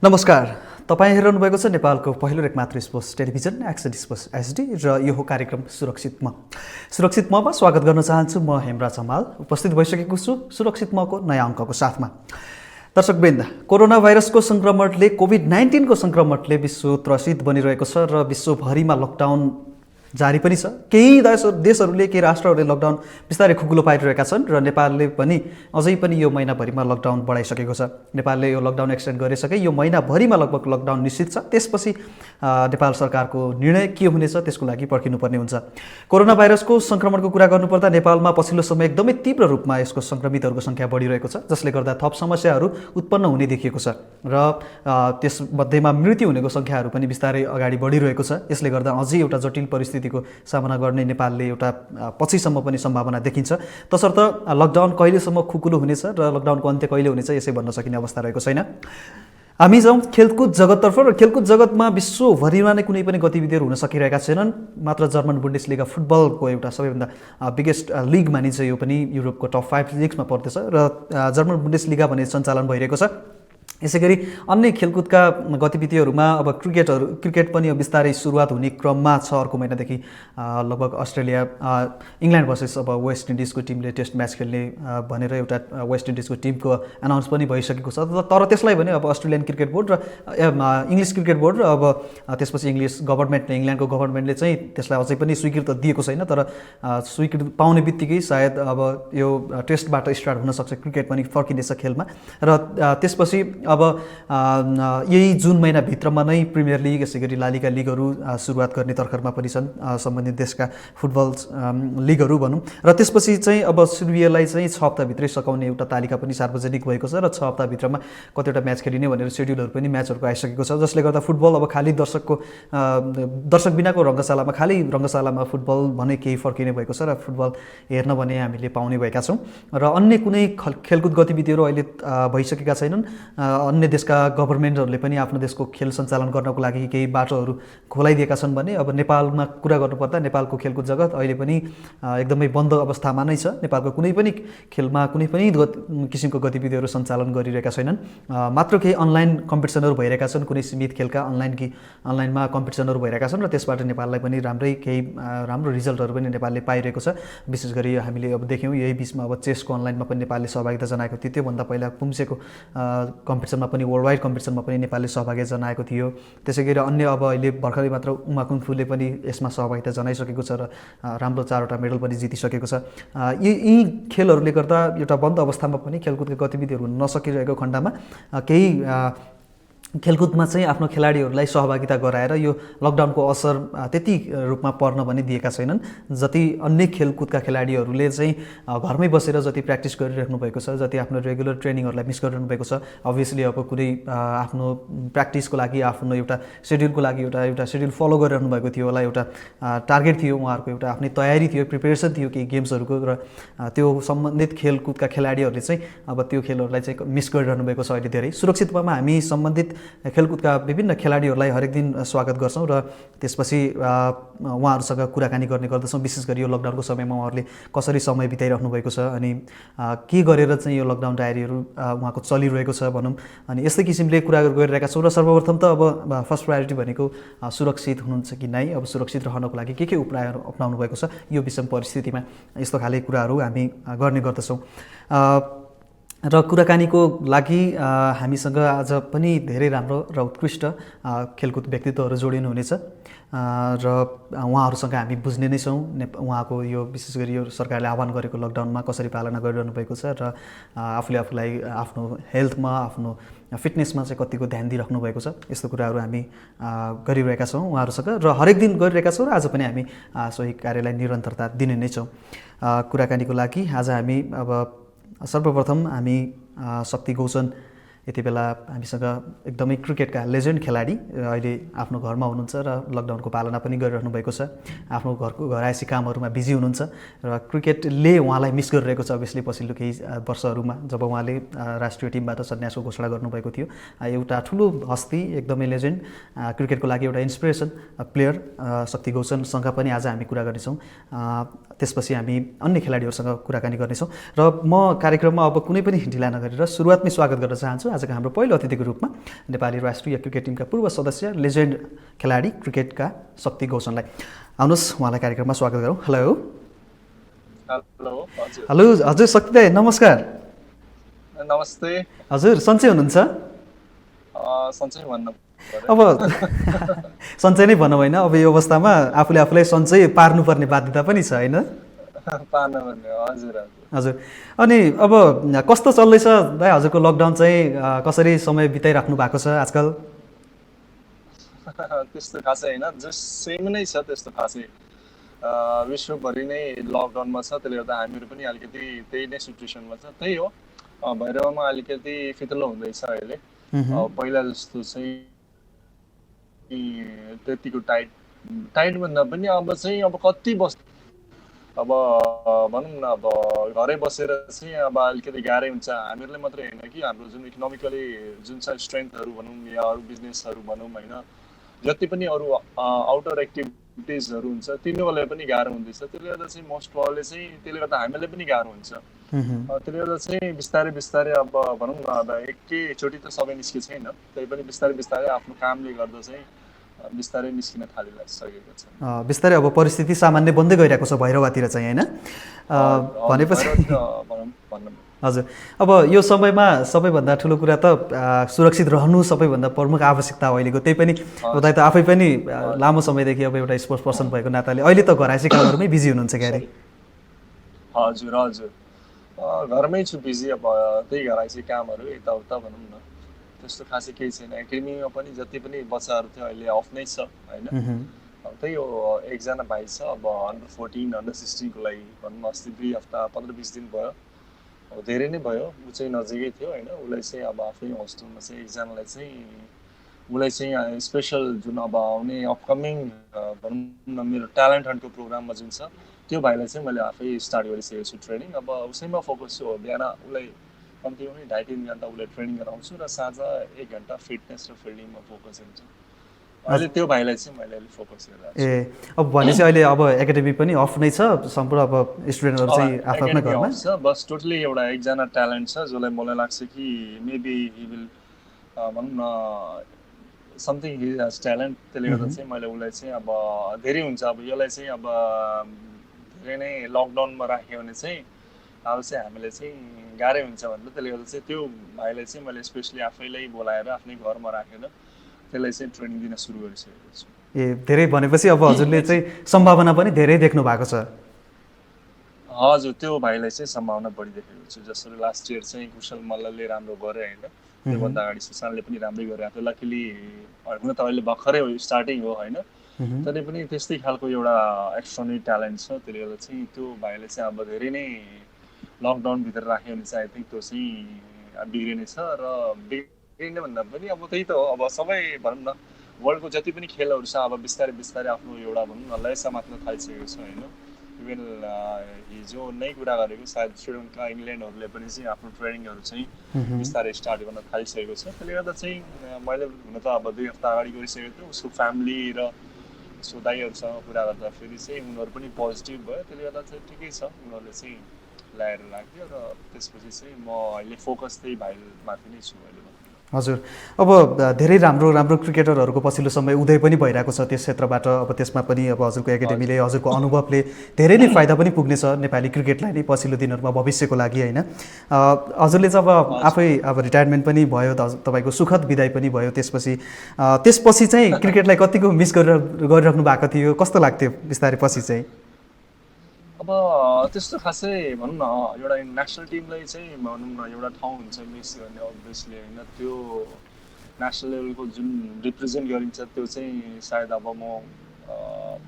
नमस्कार। तपाईँ हेरिरहनु भएको छ नेपालको पहिलो र एकमात्र sports television action sports HD र यो हो कार्यक्रम सुरक्षित म। सुरक्षित ममा स्वागत गर्न चाहन्छु। म हेमराज हमाल उपस्थित भइसकेको छु सुरक्षित मको नयाँ अङ्कको साथमा। दर्शकवृन्द, कोरोना भाइरसको सङ्क्रमणले कोभिड-19 को सङ्क्रमणले विश्व त्रसित बनिरहेको छ र विश्वभरिमा लकडाउन जारी पनि छ। केही देशहरूले केही राष्ट्रहरूले लकडाउन बिस्तारै खुकुलो पारिरहेका छन् र नेपालले पनि अझै पनि यो महिनाभरिमा लकडाउन बढाइसकेको छ। नेपालले यो लकडाउन एक्सटेन्ड गरिसके यो महिनाभरिमा लगभग लकडाउन निश्चित छ। त्यसपछि नेपाल सरकारको निर्णय के हुनेछ त्यसको लागि पर्खिनुपर्ने हुन्छ। कोरोना भाइरसको सङ्क्रमणको कुरा गर्नुपर्दा नेपालमा पछिल्लो समय एकदमै तीव्र रूपमा यसको सङ्क्रमितहरूको सङ्ख्या बढिरहेको छ, जसले गर्दा थप समस्याहरू उत्पन्न हुने देखिएको छ र त्यसमध्येमा मृत्यु हुनेको सङ्ख्याहरू पनि बिस्तारै अगाडि बढिरहेको छ। यसले गर्दा अझै एउटा जटिल परिस्थितिको सामना गर्ने नेपालले एउटा पछिसम्म पनि सम्भावना देखिन्छ। तसर्थ लकडाउन कहिलेसम्म खुकुलो हुनेछ र लकडाउनको अन्त्य कहिले हुनेछ यसै भन्न सकिने अवस्था रहेको छैन। हामी जाउँ खेलकुद जगततर्फ र खेलकुद जगतमा विश्वभरिमा नै कुनै पनि गतिविधिहरू हुन सकिरहेका छैनन्। मात्र जर्मन बुन्डेसलिगा फुटबलको एउटा सबैभन्दा बिगेस्ट लिग मानिन्छ। यो पनि युरोपको टप 5 लिग्समा पर्दछ र जर्मन बुन्डेसलिगा भन्ने सञ्चालन भइरहेको छ। यसै गरी अन्य खेलकुदका गतिविधिहरूमा अब क्रिकेट पनि बिस्तारै सुरुवात हुने क्रममा छ। अर्को महिनादेखि लगभग अस्ट्रेलिया इङ्ल्यान्ड भर्सेस अब वेस्ट इन्डिजको टिमले टेस्ट म्याच खेल्ने भनेर एउटा वेस्ट इन्डिजको टिमको एनाउन्स पनि भइसकेको छ। तर त्यसलाई भने अब अस्ट्रेलियन क्रिकेट बोर्ड र इङ्ग्लिस क्रिकेट बोर्ड र अब त्यसपछि इङ्ल्यान्डको गभर्मेन्टले चाहिँ त्यसलाई अझै पनि स्वीकृति दिएको छैन। तर स्वीकृति पाउने बित्तिकै सायद अब यो टेस्टबाट स्टार्ट हुनसक्छ, क्रिकेट पनि फर्किनेछ खेलमा। र त्यसपछि अब यही जुन महिनाभित्रमा नै प्रिमियर लिग यसै गरी लालिगा लिगहरू सुरुवात गर्ने तर्खरमा पनि छन्, सम्बन्धित देशका फुटबल लिगहरू भनौँ। र त्यसपछि चाहिँ अब सिबिएलाई चाहिँ 6 हप्ताभित्रै सकाउने एउटा तालिका पनि सार्वजनिक भएको छ र 6 हप्ताभित्रमा कतिवटा म्याच खेलिने भनेर सेड्युलहरू पनि म्याचहरूको आइसकेको छ। जसले गर्दा फुटबल अब खालि दर्शक बिनाको रङ्गशालामा फुटबल भने केही फर्किने भएको छ र फुटबल हेर्न भने हामीले पाउने भएका छौँ। र अन्य कुनै खेलकुद गतिविधिहरू अहिले भइसकेका छैनन्। अन्य देशका गभर्मेन्टहरूले पनि आफ्नो देशको खेल सञ्चालन गर्नको लागि केही बाटोहरू खोलाइदिएका छन् भने अब नेपालमा कुरा गर्नुपर्दा नेपालको खेलकुद जगत अहिले पनि एकदमै बन्द अवस्थामा नै छ। नेपालको कुनै पनि खेलमा कुनै पनि किसिमको गतिविधिहरू सञ्चालन गरिरहेका छैनन्। मात्र केही अनलाइन कम्पिटिसनहरू भइरहेका छन्, कुनै सीमित खेलका अनलाइनमा कम्पिटिसनहरू भइरहेका छन् र त्यसबाट नेपाललाई पनि राम्रो रिजल्टहरू पनि नेपालले पाइरहेको छ। विशेष गरी हामीले अब देख्यौँ यही बिचमा अब चेसको अनलाइनमा पनि नेपालले सहभागिता जनाएको थियो। त्योभन्दा पहिला पुम्सेको कम्पिटिसनमा पनि वर्ल्ड वाइड कम्पिटिसनमा पनि नेपालले सहभागिता जनाएको थियो। त्यसै गरी अन्य अब अहिले भर्खरै मात्र उमा कुङफूले पनि यसमा सहभागिता जनाइसकेको छ र राम्रो 4वटा मेडल पनि जितिसकेको छ। यी खेलहरूले गर्दा एउटा बन्द अवस्थामा पनि खेलकुदका गतिविधिहरू हुन नसकिरहेको खण्डमा केही खेलकुदमा चाहिँ आफ्नो खेलाडीहरूलाई सहभागिता गराएर यो लकडाउनको असर त्यति रूपमा पर्न पनि दिएका छैनन्। जति अन्य खेलकुदका खेलाडीहरूले चाहिँ घरमै बसेर जति प्र्याक्टिस गरिराख्नु भएको छ, जति आफ्नो रेगुलर ट्रेनिङहरूलाई मिस गरिरहनु भएको छ, अभियसली अब कुनै आफ्नो प्र्याक्टिसको लागि आफ्नो एउटा सेड्युलको लागि एउटा सेड्युल फलो गरिरहनु भएको थियो होला, एउटा टार्गेट थियो उहाँहरूको, एउटा आफ्नै तयारी थियो, प्रिपेरेसन थियो केही गेम्सहरूको र त्यो सम्बन्धित खेलकुदका खेलाडीहरूले चाहिँ अब त्यो खेलहरूलाई चाहिँ मिस गरिरहनु भएको छ। अहिले धेरै सुरक्षितमा हामी सम्बन्धित खेलकुदका विभिन्न खेलाडीहरूलाई हरेक दिन स्वागत गर्छौँ र त्यसपछि उहाँहरूसँग कुराकानी गर्ने गर्दछौँ। विशेष गरी यो लकडाउनको समयमा उहाँहरूले कसरी समय बिताइराख्नु भएको छ अनि के गरेर चाहिँ यो लकडाउन डायरीहरू उहाँको चलिरहेको छ भनौँ। अनि यस्तै किसिमले कुरा गरिरहेका छौँ र सर्वप्रथम त अब फर्स्ट प्रायोरिटी भनेको सुरक्षित हुनुहुन्छ कि नै, अब सुरक्षित रहनको लागि के उपायहरू अपनाउनु भएको छ यो विषम परिस्थितिमा, यस्तो खाले कुराहरू हामी गर्ने गर्दछौँ। र कुराकानीको लागि हामीसँग आज पनि धेरै राम्रो र उत्कृष्ट खेलकुद व्यक्तित्वहरू जोडिनु हुनेछ र उहाँहरूसँग हामी बुझ्ने नै छौँ उहाँको यो विशेष गरी यो सरकारले आह्वान गरेको लकडाउनमा कसरी पालना गरिरहनु भएको छ र आफूलाई आफ्नो हेल्थमा आफ्नो फिटनेसमा चाहिँ कतिको ध्यान दिइराख्नु भएको छ। यस्तो कुराहरू हामी गरिरहेका छौँ उहाँहरूसँग र हरेक दिन गरिरहेका छौँ र आज पनि हामी सोही कार्यलाई निरन्तरता दिने नै छौँ। कुराकानीको लागि आज हामी अब सर्वप्रथम हामी शक्ति गौचन यति बेला हामीसँग एकदमै क्रिकेटका लेजेन्ड खेलाडी अहिले आफ्नो घरमा हुनुहुन्छ र लकडाउनको पालना पनि गरिरहनु भएको छ। आफ्नो घरायसी कामहरूमा बिजी हुनुहुन्छ र क्रिकेटले उहाँलाई मिस गरिरहेको छ। अभियसली पछिल्लो केही वर्षहरूमा जब उहाँले राष्ट्रिय टिमबाट सन्यासको घोषणा गर्नुभएको थियो, एउटा ठुलो हस्ती एकदमै लेजेन्ड क्रिकेटको लागि एउटा इन्सपिरेसन प्लेयर शक्ति गौचनसँग पनि आज हामी कुरा गर्नेछौँ। त्यसपछि हामी अन्य खेलाडीहरूसँग कुराकानी गर्नेछौँ र म कार्यक्रममा अब कुनै पनि ढिला नगरेर सुरुवातमै स्वागत गर्न चाहन्छु आजको हाम्रो पहिलो अतिथिको रूपमा नेपाली राष्ट्रिय क्रिकेट टिमका पूर्व सदस्य लेजेन्ड खेलाडी क्रिकेटका शक्ति गौचनलाई। आउनुहोस् उहाँलाई कार्यक्रममा स्वागत गरौँ। हेलो हेलो हजुर शक्ति दाइ नमस्कार। नमस्ते हजुर सन्चै हुनुहुन्छ? सन्चै भन्नु अब सन्चै नै भनौँ होइन, अब यो अवस्थामा आफूले आफूलाई सन्चै पार्नुपर्ने बाध्यता पनि छ होइन? हजुर हजुर। अनि अब कस्तो चल्दैछ दाइ हजुरको लकडाउन चाहिँ कसरी समय बिताइराख्नु भएको छ आजकल? त्यस्तो खासै होइन, जस्ट सेम नै छ, त्यस्तो खासै विश्वभरि नै लकडाउनमा छ, त्यसले गर्दा हामीहरू पनि अलिकति त्यही नै सिचुएसनमा छ। त्यही हो, भैरवमा अलिकति फितलो हुँदैछ अहिले। पहिला जस्तो चाहिँ त्यतिको टाइट भन्दा पनि अब चाहिँ अब कति अब भनौँ न, अब घरै बसेर चाहिँ अब अलिकति गाह्रै हुन्छ हामीहरूलाई मात्रै होइन कि हाम्रो जुन इकोनोमिकली जुन छ स्ट्रेन्थहरू भनौँ या अरू बिजनेसहरू भनौँ होइन, जति पनि अरू आउटर एक्टिभिटिजहरू हुन्छ तिनीहरूलाई पनि गाह्रो हुँदैछ। त्यसले गर्दा चाहिँ मोस्ट प्रब्लमले चाहिँ त्यसले गर्दा हामीलाई पनि गाह्रो हुन्छ। त्यसले गर्दा चाहिँ बिस्तारै बिस्तारै अब भनौँ न, अब एकैचोटि त सबै निस्के छैन, त्यही पनि बिस्तारै बिस्तारै आफ्नो कामले गर्दा चाहिँ बिस्तारै निस्किन थालिसकेको छ। बिस्तारै अब परिस्थिति सामान्य बन्दै गइरहेको छ भैरवातिर चाहिँ होइन? भनेपछि हजुर, अब यो समयमा सबैभन्दा ठुलो कुरा त सुरक्षित रहनु सबैभन्दा प्रमुख आवश्यकता हो अहिलेको। त्यही पनि उता त आफै पनि लामो समयदेखि अब एउटा स्पोर्ट्स पर्सन भएको नाताले अहिले त घरायसी कामहरूमै बिजी हुनुहुन्छ क्यारे? हजुर हजुर, घरमै छु बिजी, अब त्यही घरायसी कामहरू यताउता भनौँ न, त्यस्तो खासै केही छैन। एकाडेमीमा पनि जति पनि बच्चाहरू थियो अहिले अफ नै छ होइन। त्यही हो, एकजना भाइ छ अब अन्डर 14 अन्डर 16 को लागि भनौँ न, अस्ति 2 हप्ता 15-20 दिन भयो, अब धेरै नै भयो। ऊ चाहिँ नजिकै थियो होइन, उसलाई चाहिँ अब आफ्नै होस्टेलमा चाहिँ एकजनालाई चाहिँ उसलाई चाहिँ स्पेसल जुन अब आउने अपकमिङ भनौँ न मेरो ट्यालेन्ट हन्टको प्रोग्राममा जुन छ त्यो भाइलाई चाहिँ मैले आफै स्टार्ट गरिसकेको छु ट्रेनिङ। अब उसैमा फोकस छु। बिहान उसलाई कम्ती पनि 2.5-3 घन्टा उसलाई ट्रेनिङ गराउँछु र साँझ 1 घन्टा फिटनेस र फिल्डिङमा फोकस हुन्छ। अहिले त्यो भाइलाई चाहिँ मैले अहिले फोकस गरिरहेको छु। अब भनेपछि अहिले अब एकाडेमी पनि अफ नै छ, सम्पूर्ण अब स्टुडेन्टहरू चाहिँ आफ्नो घरमा छ। बस टोटली एउटा एकजना ट्यालेन्ट छ जसलाई मलाई लाग्छ कि मेबी हि विल भनौँ न समथिङ हि हेज ट्यालेन्ट। त्यसले गर्दा चाहिँ मैले उसलाई चाहिँ अब धेरै हुन्छ, अब यसलाई चाहिँ अब धेरै नै लकडाउनमा राख्यो भने चाहिँ अब चाहिँ हामीले चाहिँ गाह्रै हुन्छ भनेर, त्यसले गर्दा चाहिँ त्यो भाइलाई चाहिँ मैले स्पेसली आफैलाई बोलाएर आफ्नै घरमा राखेर त्यसलाई चाहिँ ट्रेनिङ दिन सुरु गरिसकेको छु। धेरै भनेपछि अब हजुरले चाहिँ सम्भावना पनि धेरै देख्नु भएको छ? हजुर, त्यो भाइलाई चाहिँ सम्भावना बढी देखेको छु। जसरी लास्ट इयर चाहिँ कुशल मल्लले राम्रो गरे होइन, त्योभन्दा अगाडि सुशान्तले पनि राम्रै गरेको थियो। लकिली हुन त अहिले भर्खरै स्टार्टिङ हो होइन, तरै पनि त्यस्तै खालको एउटा एक्स्ट्राअर्डिनरी ट्यालेन्ट छ। त्यसले गर्दा चाहिँ त्यो भाइलाई चाहिँ अब धेरै नै लकडाउनभित्र राख्यो भने चाहिँ आई थिङ्क त्यो चाहिँ बिग्रिने छ। र बिग्रिने भन्दा पनि अब त्यही त हो, अब सबै भनौँ न वर्ल्डको जति पनि खेलहरू छ अब बिस्तारै बिस्तारै आफ्नो एउटा भनौँ न लयसा मात्र थालिसकेको छ होइन। इभन हिजो नै कुरा गरेको सायद श्रीलङ्का इङ्ल्यान्डहरूले पनि चाहिँ आफ्नो ट्रेनिङहरू चाहिँ बिस्तारै स्टार्ट गर्न थालिसकेको छ। त्यसले गर्दा चाहिँ मैले हुन त अब 2 हप्ता अगाडि गरिसकेको थिएँ। उसको फ्यामिली र उसको दाइहरूसँग कुरा गर्दाखेरि चाहिँ उनीहरू पनि पोजिटिभ भयो। त्यसले गर्दा चाहिँ ठिकै छ, उनीहरूले चाहिँ ल्याएर राख्यो र त्यसपछि चाहिँ म अहिले फोकस त्यही भाइमाथि नै छु अहिले। हजुर, अब धेरै राम्रो राम्रो क्रिकेटरहरूको पछिल्लो समय उदय पनि भइरहेको छ त्यस क्षेत्रबाट। अब त्यसमा पनि अब हजुरको एकाडेमीले हजुरको अनुभवले धेरै नै फाइदा पनि पुग्नेछ नेपाली क्रिकेटलाई नै पछिल्लो दिनहरूमा भविष्यको लागि होइन। हजुरले जब आफै अब रिटायरमेन्ट पनि भयो, तपाईँको सुखद विदाय पनि भयो, त्यसपछि चाहिँ क्रिकेटलाई कतिको मिस गरिराख्नु भएको थियो, कस्तो लाग्थ्यो बिस्तारै पछि चाहिँ? अब त्यस्तो खासै भनौँ न एउटा नेसनल टिमलाई चाहिँ भनौँ न एउटा ठाउँ हुन्छ मिस गर्ने अभियसली होइन। त्यो नेसनल लेभलको जुन रिप्रेजेन्ट गरिन्छ त्यो चाहिँ सायद अब म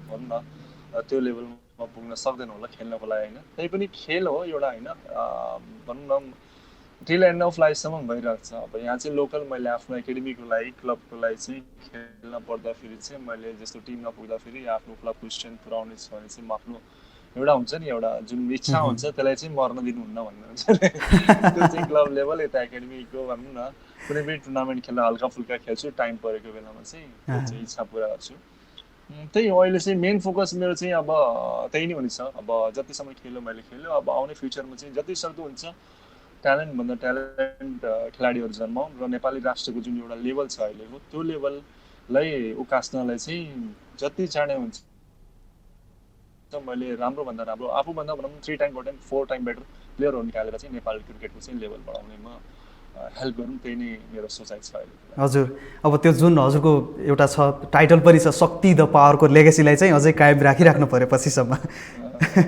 भनौँ न त्यो लेभलमा पुग्न सक्दैन होला खेल्नको लागि होइन। त्यही पनि खेल हो एउटा होइन, भनौँ न टिल एन्ड अफ लाइफसम्म भइरहेको छ। अब यहाँ चाहिँ लोकल मैले आफ्नो एकाडेमीको लागि क्लबको लागि चाहिँ खेल्न पर्दाखेरि चाहिँ मैले जस्तो टिममा पुग्दाखेरि आफ्नो क्लबको स्ट्रेन्थ पुऱ्याउने छ भने चाहिँ म आफ्नो एउटा हुन्छ नि एउटा जुन इच्छा हुन्छ त्यसलाई चाहिँ मर्न दिनुहुन्न भन्ने हुन्छ त्यो चाहिँ क्लब लेभल यता एकाडेमीको भनौँ न कुनै पनि टुर्नामेन्ट खेल्न हल्का फुल्का खेल्छु टाइम परेको बेलामा चाहिँ त्यो चाहिँ इच्छा पुरा गर्छु। त्यही हो अहिले चाहिँ मेन फोकस मेरो चाहिँ अब त्यही नै हुनेछ। अब जतिसम्म खेल्यो मैले खेल्यो, अब आउने फ्युचरमा चाहिँ जति सक्दो हुन्छ ट्यालेन्टभन्दा ट्यालेन्ट खेलाडीहरू जन्माउँ र नेपाली राष्ट्रको जुन एउटा लेभल छ अहिलेको त्यो लेभललाई उकास्नलाई चाहिँ जति चाँडै हुन्छ मैले राम्रोभन्दा राम्रो आफूभन्दा भनौँ 3 टाइम 4 टाइम बेटर प्लेयरहरू निकालेर चाहिँ नेपाली क्रिकेटको चाहिँ लेभल बढाउनेमा हेल्प गरौँ, त्यही नै मेरो सोचाइ छ अहिले। हजुर, अब त्यो जुन हजुरको एउटा छ टाइटल पनि छ शक्ति द पावरको लेगेसीलाई चाहिँ अझै कायम राखिराख्नु पर्यो पछिसम्म।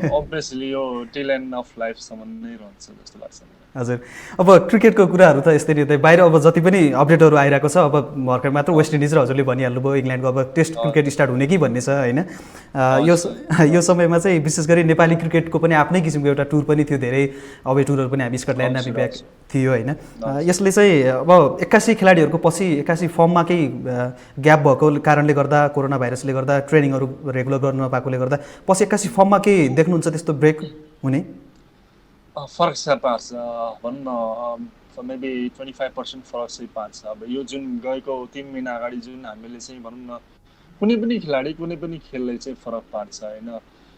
अभियसली यो टिल एन्ड अफ लाइफसम्म नै रहन्छ जस्तो लाग्छ मलाई। हजुर, अब क्रिकेटको कुराहरू त यस्तै नै बाहिर अब जति पनि अपडेटहरू आइरहेको छ, अब भर्खर मात्र वेस्ट इन्डिज र हजुरले भनिहाल्नुभयो इङ्ल्यान्डको अब टेस्ट क्रिकेट स्टार्ट हुने कि भन्ने छ होइन। यो समयमा चाहिँ विशेष गरी नेपाली क्रिकेटको पनि आफ्नै किसिमको एउटा टुर पनि थियो, धेरै अवे टुरहरू पनि हामी स्कटल्यान्ड हामी ब्याक थियो होइन। यसले चाहिँ अब 81 खेलाडीहरूको पछि 81 फर्ममा केही ग्याप भएको कारणले गर्दा, कोरोना भाइरसले गर्दा, ट्रेनिङहरू रेगुलर गर्न नपाएकोले गर्दा पछि 81 फर्ममा केही देख्नुहुन्छ त्यस्तो ब्रेक हुने? फरक छ पार्छ भनौँ न, मेबी 25% फरक चाहिँ पार्छ। अब यो जुन गएको 3 महिना अगाडि जुन हामीले चाहिँ भनौँ न कुनै पनि खेलाडी कुनै पनि खेलले चाहिँ फरक पार्छ होइन।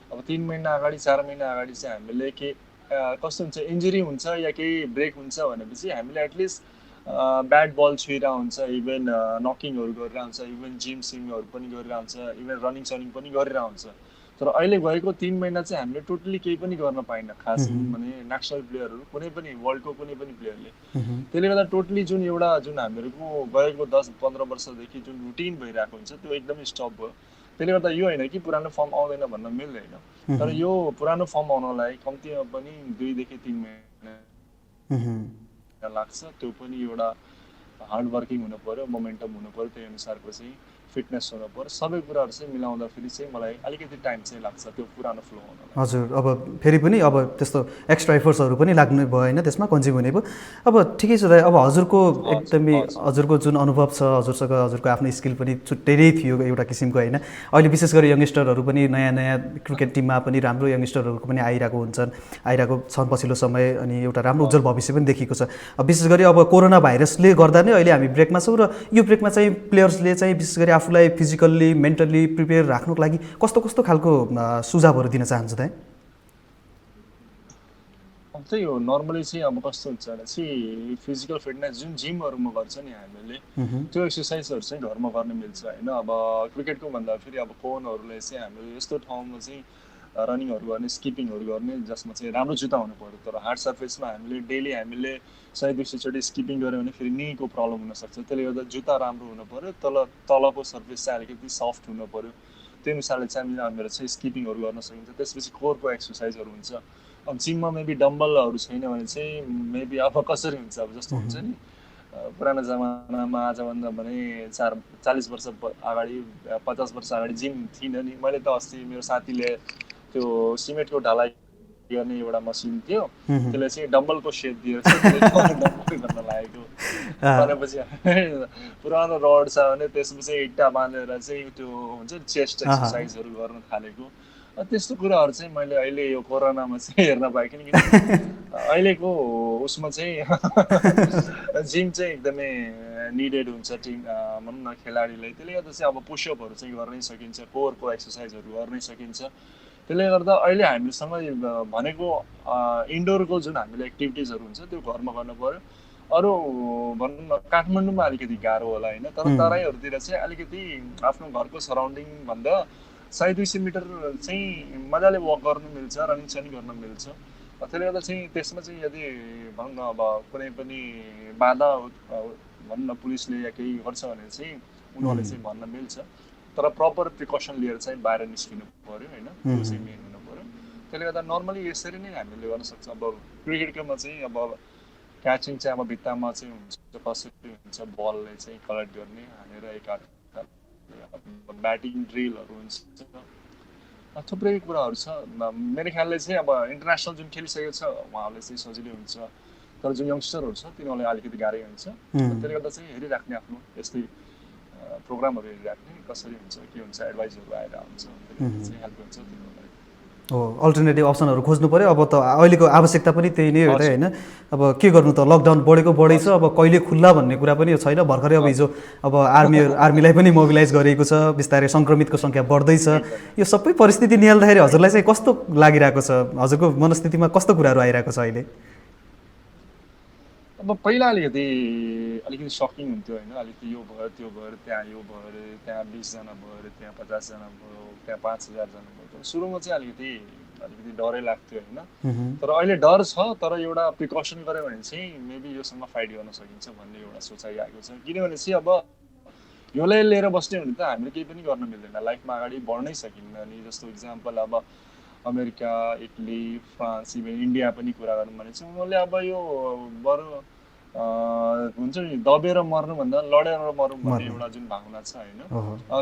अब 3 महिना अगाडि 4 महिना अगाडि चाहिँ हामीले के कस्तो हुन्छ, इन्जुरी हुन्छ या केही ब्रेक हुन्छ भनेपछि हामीले एटलिस्ट ब्याट बल छुइरहेको हुन्छ, इभन नकिङहरू गरिरहेको हुन्छ, इभन जिम सिमहरू पनि गरिरहेको हुन्छ, इभन रनिङ सनिङ पनि गरिरहेको हुन्छ। तर अहिले गएको 3 महिना चाहिँ हामीले टोटली केही पनि गर्न पाइनँ, खास भने नेसनल प्लेयरहरू कुनै पनि वर्ल्डको कुनै पनि प्लेयरले। त्यसले गर्दा टोटली जुन हामीहरूको गएको 10-15 वर्षदेखि जुन रुटिन भइरहेको हुन्छ त्यो एकदमै स्टप भयो। त्यसले गर्दा यो होइन कि पुरानो फर्म आउँदैन भन्न मिल्दैन, तर यो पुरानो फर्म आउनलाई कम्तीमा पनि 2 देखि 3 महिना लाग्छ। त्यो पनि एउटा हार्ड वर्किङ हुनु पर्यो, मोमेन्टम हुनु पर्यो, त्यही अनुसारको चाहिँ फिटनेस हुनु पर्यो। सबै कुराहरू चाहिँ मिलाउँदाखेरि चाहिँ मलाई अलिकति टाइम चाहिँ लाग्छ त्यो पुरानो फ्लो हुनलाई। हजुर, अब फेरि पनि अब त्यस्तो एक्स्ट्रा एफर्ट्सहरू पनि लाग्नु भयो होइन, त्यसमा कन्ज्युम हुने भयो। अब ठिकै छ दाइ, अब हजुरको एकदमै हजुरको जुन अनुभव छ, हजुरसँग हजुरको आफ्नो स्किल पनि छुट्टै नै थियो एउटा किसिमको होइन। अहिले विशेष गरी यङ्गस्टरहरू पनि नयाँ क्रिकेट टिममा पनि राम्रो यङ्गस्टरहरूको पनि आइरहेको छन् पछिल्लो समय, अनि एउटा राम्रो उज्जवल भविष्य पनि देखिएको छ। विशेष गरी अब कोरोना भाइरसले गर्दा नै अहिले हामी ब्रेकमा छौँ र यो ब्रेकमा चाहिँ प्लेयर्सले चाहिँ विशेष गरी आफूलाई फिजिकल्ली मेन्टल्ली प्रिपेयर राख्नुको लागि कस्तो खालको सुझावहरू दिन चाहन्छु त? त्यही हो, नर्मली चाहिँ अब कस्तो हुन्छ भने चाहिँ फिजिकल फिटनेस जुन जिमहरूमा गर्छ नि हामीले त्यो एक्सर्साइजहरू चाहिँ घरमा गर्न मिल्छ होइन। अब क्रिकेटको भन्दा फेरि अब कोनहरूले चाहिँ हामीले यस्तो ठाउँमा चाहिँ रनिङहरू गर्ने, स्किपिङहरू गर्ने जसमा चाहिँ राम्रो जुत्ता हुनु पऱ्यो। तर हार्ड सर्फेसमा हामीले 100-200 चोटि स्किपिङ गऱ्यो भने फेरि नीको प्रब्लम हुनसक्छ। त्यसले गर्दा जुत्ता राम्रो हुनु पऱ्यो, तलको सर्फेस चाहिँ अलिकति सफ्ट हुनु पऱ्यो। त्यो अनुसारले चाहिँ हामीहरू चाहिँ स्किपिङहरू गर्न सकिन्छ। त्यसपछि कोरको एक्सर्साइजहरू हुन्छ। अब जिममा मेबी डम्बलहरू छैन भने चाहिँ मेबी अब कसरी हुन्छ, अब जस्तो हुन्छ नि पुरानो जमानामा आजभन्दा भने 40 वर्ष अगाडि 50 वर्ष अगाडि जिम थिएन नि। मैले त अस्ति मेरो साथीले त्यो सिमेन्टको ढालाई गर्ने एउटा मसिन थियो, त्यसले चाहिँ डम्बलको सेप दिएर डम्बल गर्न लागेको भनेपछि पुरानो रड छ भने त्यसमा चाहिँ इट्टा बाँधेर चाहिँ त्यो हुन्छ नि चेस्ट एक्सर्साइजहरू गर्न थालेको। त्यस्तो कुराहरू चाहिँ मैले अहिले यो कोरोनामा चाहिँ हेर्न पाएँ, किनकि अहिलेको उसमा चाहिँ जिम चाहिँ एकदमै निडेड हुन्छ टिम भनौँ न खेलाडीलाई। त्यसले गर्दा चाहिँ अब पुसअपहरू चाहिँ गर्नै सकिन्छ, कोरको एक्सर्साइजहरू गर्नै सकिन्छ। त्यसले गर्दा अहिले हामीसँग भनेको इन्डोरको जुन हामीले एक्टिभिटिजहरू हुन्छ त्यो घरमा गर्नु पऱ्यो। अरू भनौँ न काठमाडौँमा अलिकति गाह्रो होला होइन, तर तराईहरूतिर चाहिँ अलिकति आफ्नो घरको सराउन्डिङभन्दा 100-200 मिटर चाहिँ मजाले वक गर्नु मिल्छ, रनिङ सनिङ गर्न मिल्छ। त्यसले गर्दा चाहिँ त्यसमा चाहिँ यदि भनौँ न अब कुनै पनि बाधा भनौँ न पुलिसले या केही गर्छ भने चाहिँ उनीहरूले चाहिँ भन्न मिल्छ, तर प्रपर प्रिकसन लिएर चाहिँ बाहिर निस्किनु पऱ्यो होइन, त्यो चाहिँ मेन हुनु पऱ्यो। त्यसले गर्दा नर्मली यसरी नै हामीले गर्न सक्छ। अब क्रिकेटकोमा चाहिँ अब क्याचिङ चाहिँ अब भित्तामा चाहिँ हुन्छ, कसरी हुन्छ बलले चाहिँ कलेक्ट गर्ने हानेर एकार्ट, ब्याटिङ ड्रिलहरू हुन्छ, थुप्रै कुराहरू छ। मेरो ख्यालले चाहिँ अब इन्टरनेसनल जुन खेलिसकेको छ उहाँहरूले चाहिँ सजिलै हुन्छ, तर जुन यङ्स्टरहरू छ तिनीहरूलाई अलिकति गाह्रै हुन्छ। त्यसले गर्दा चाहिँ हेरिराख्ने आफ्नो यस्तै प्रोग्रामहरू हेरिराख्ने कसरी हुन्छ के हुन्छ एडभाइसहरू आएर हुन्छ, त्यसले चाहिँ हेल्प हुन्छ तिनीहरूलाई। हो अल्टरनेटिभ अप्सनहरू खोज्नु पऱ्यो। अब त अहिलेको आवश्यकता पनि त्यही नै हो त होइन। अब के गर्नु त, लकडाउन बढेको बढै छ, अब कहिले खुल्ला भन्ने कुरा पनि छैन। भर्खरै अब हिजो अब आर्मीलाई पनि मोबिलाइज गरिएको छ, बिस्तारै सङ्क्रमितको सङ्ख्या बढ्दैछ। एकदमै। यो सबै परिस्थिति निहाल्दाखेरि हजुरलाई चाहिँ कस्तो लागिरहेको छ, हजुरको मनस्थितिमा कस्तो कुराहरू आइरहेको छ अहिले? अब पहिला अलिकति सकिङ हुन्थ्यो होइन, अलिकति यो भयो त्यो भयो त्यहाँ यो भयो अरे, त्यहाँ 20जना भयो अरे, त्यहाँ 50जना भयो, त्यहाँ 5000जना भयो। तर सुरुमा चाहिँ अलिकति डरै लाग्थ्यो होइन। तर अहिले डर छ, तर एउटा प्रिकसन गऱ्यो भने चाहिँ मेबी योसँग फाइट गर्न सकिन्छ भन्ने एउटा सोचाइ आएको छ। किनभने चाहिँ अब यसलाई लिएर बस्ने भने त हामीले केही पनि गर्न मिल्दैन, लाइफमा अगाडि बढ्नै सकिन्न। अनि जस्तो इक्जाम्पल अब America, Italy, France, even India पनि कुरा गरौँ भने चाहिँ उनीहरूले अब यो बरु हुन्छ नि दबेर मर्नुभन्दा लडेर मरौँ भन्ने एउटा जुन भावना छ होइन,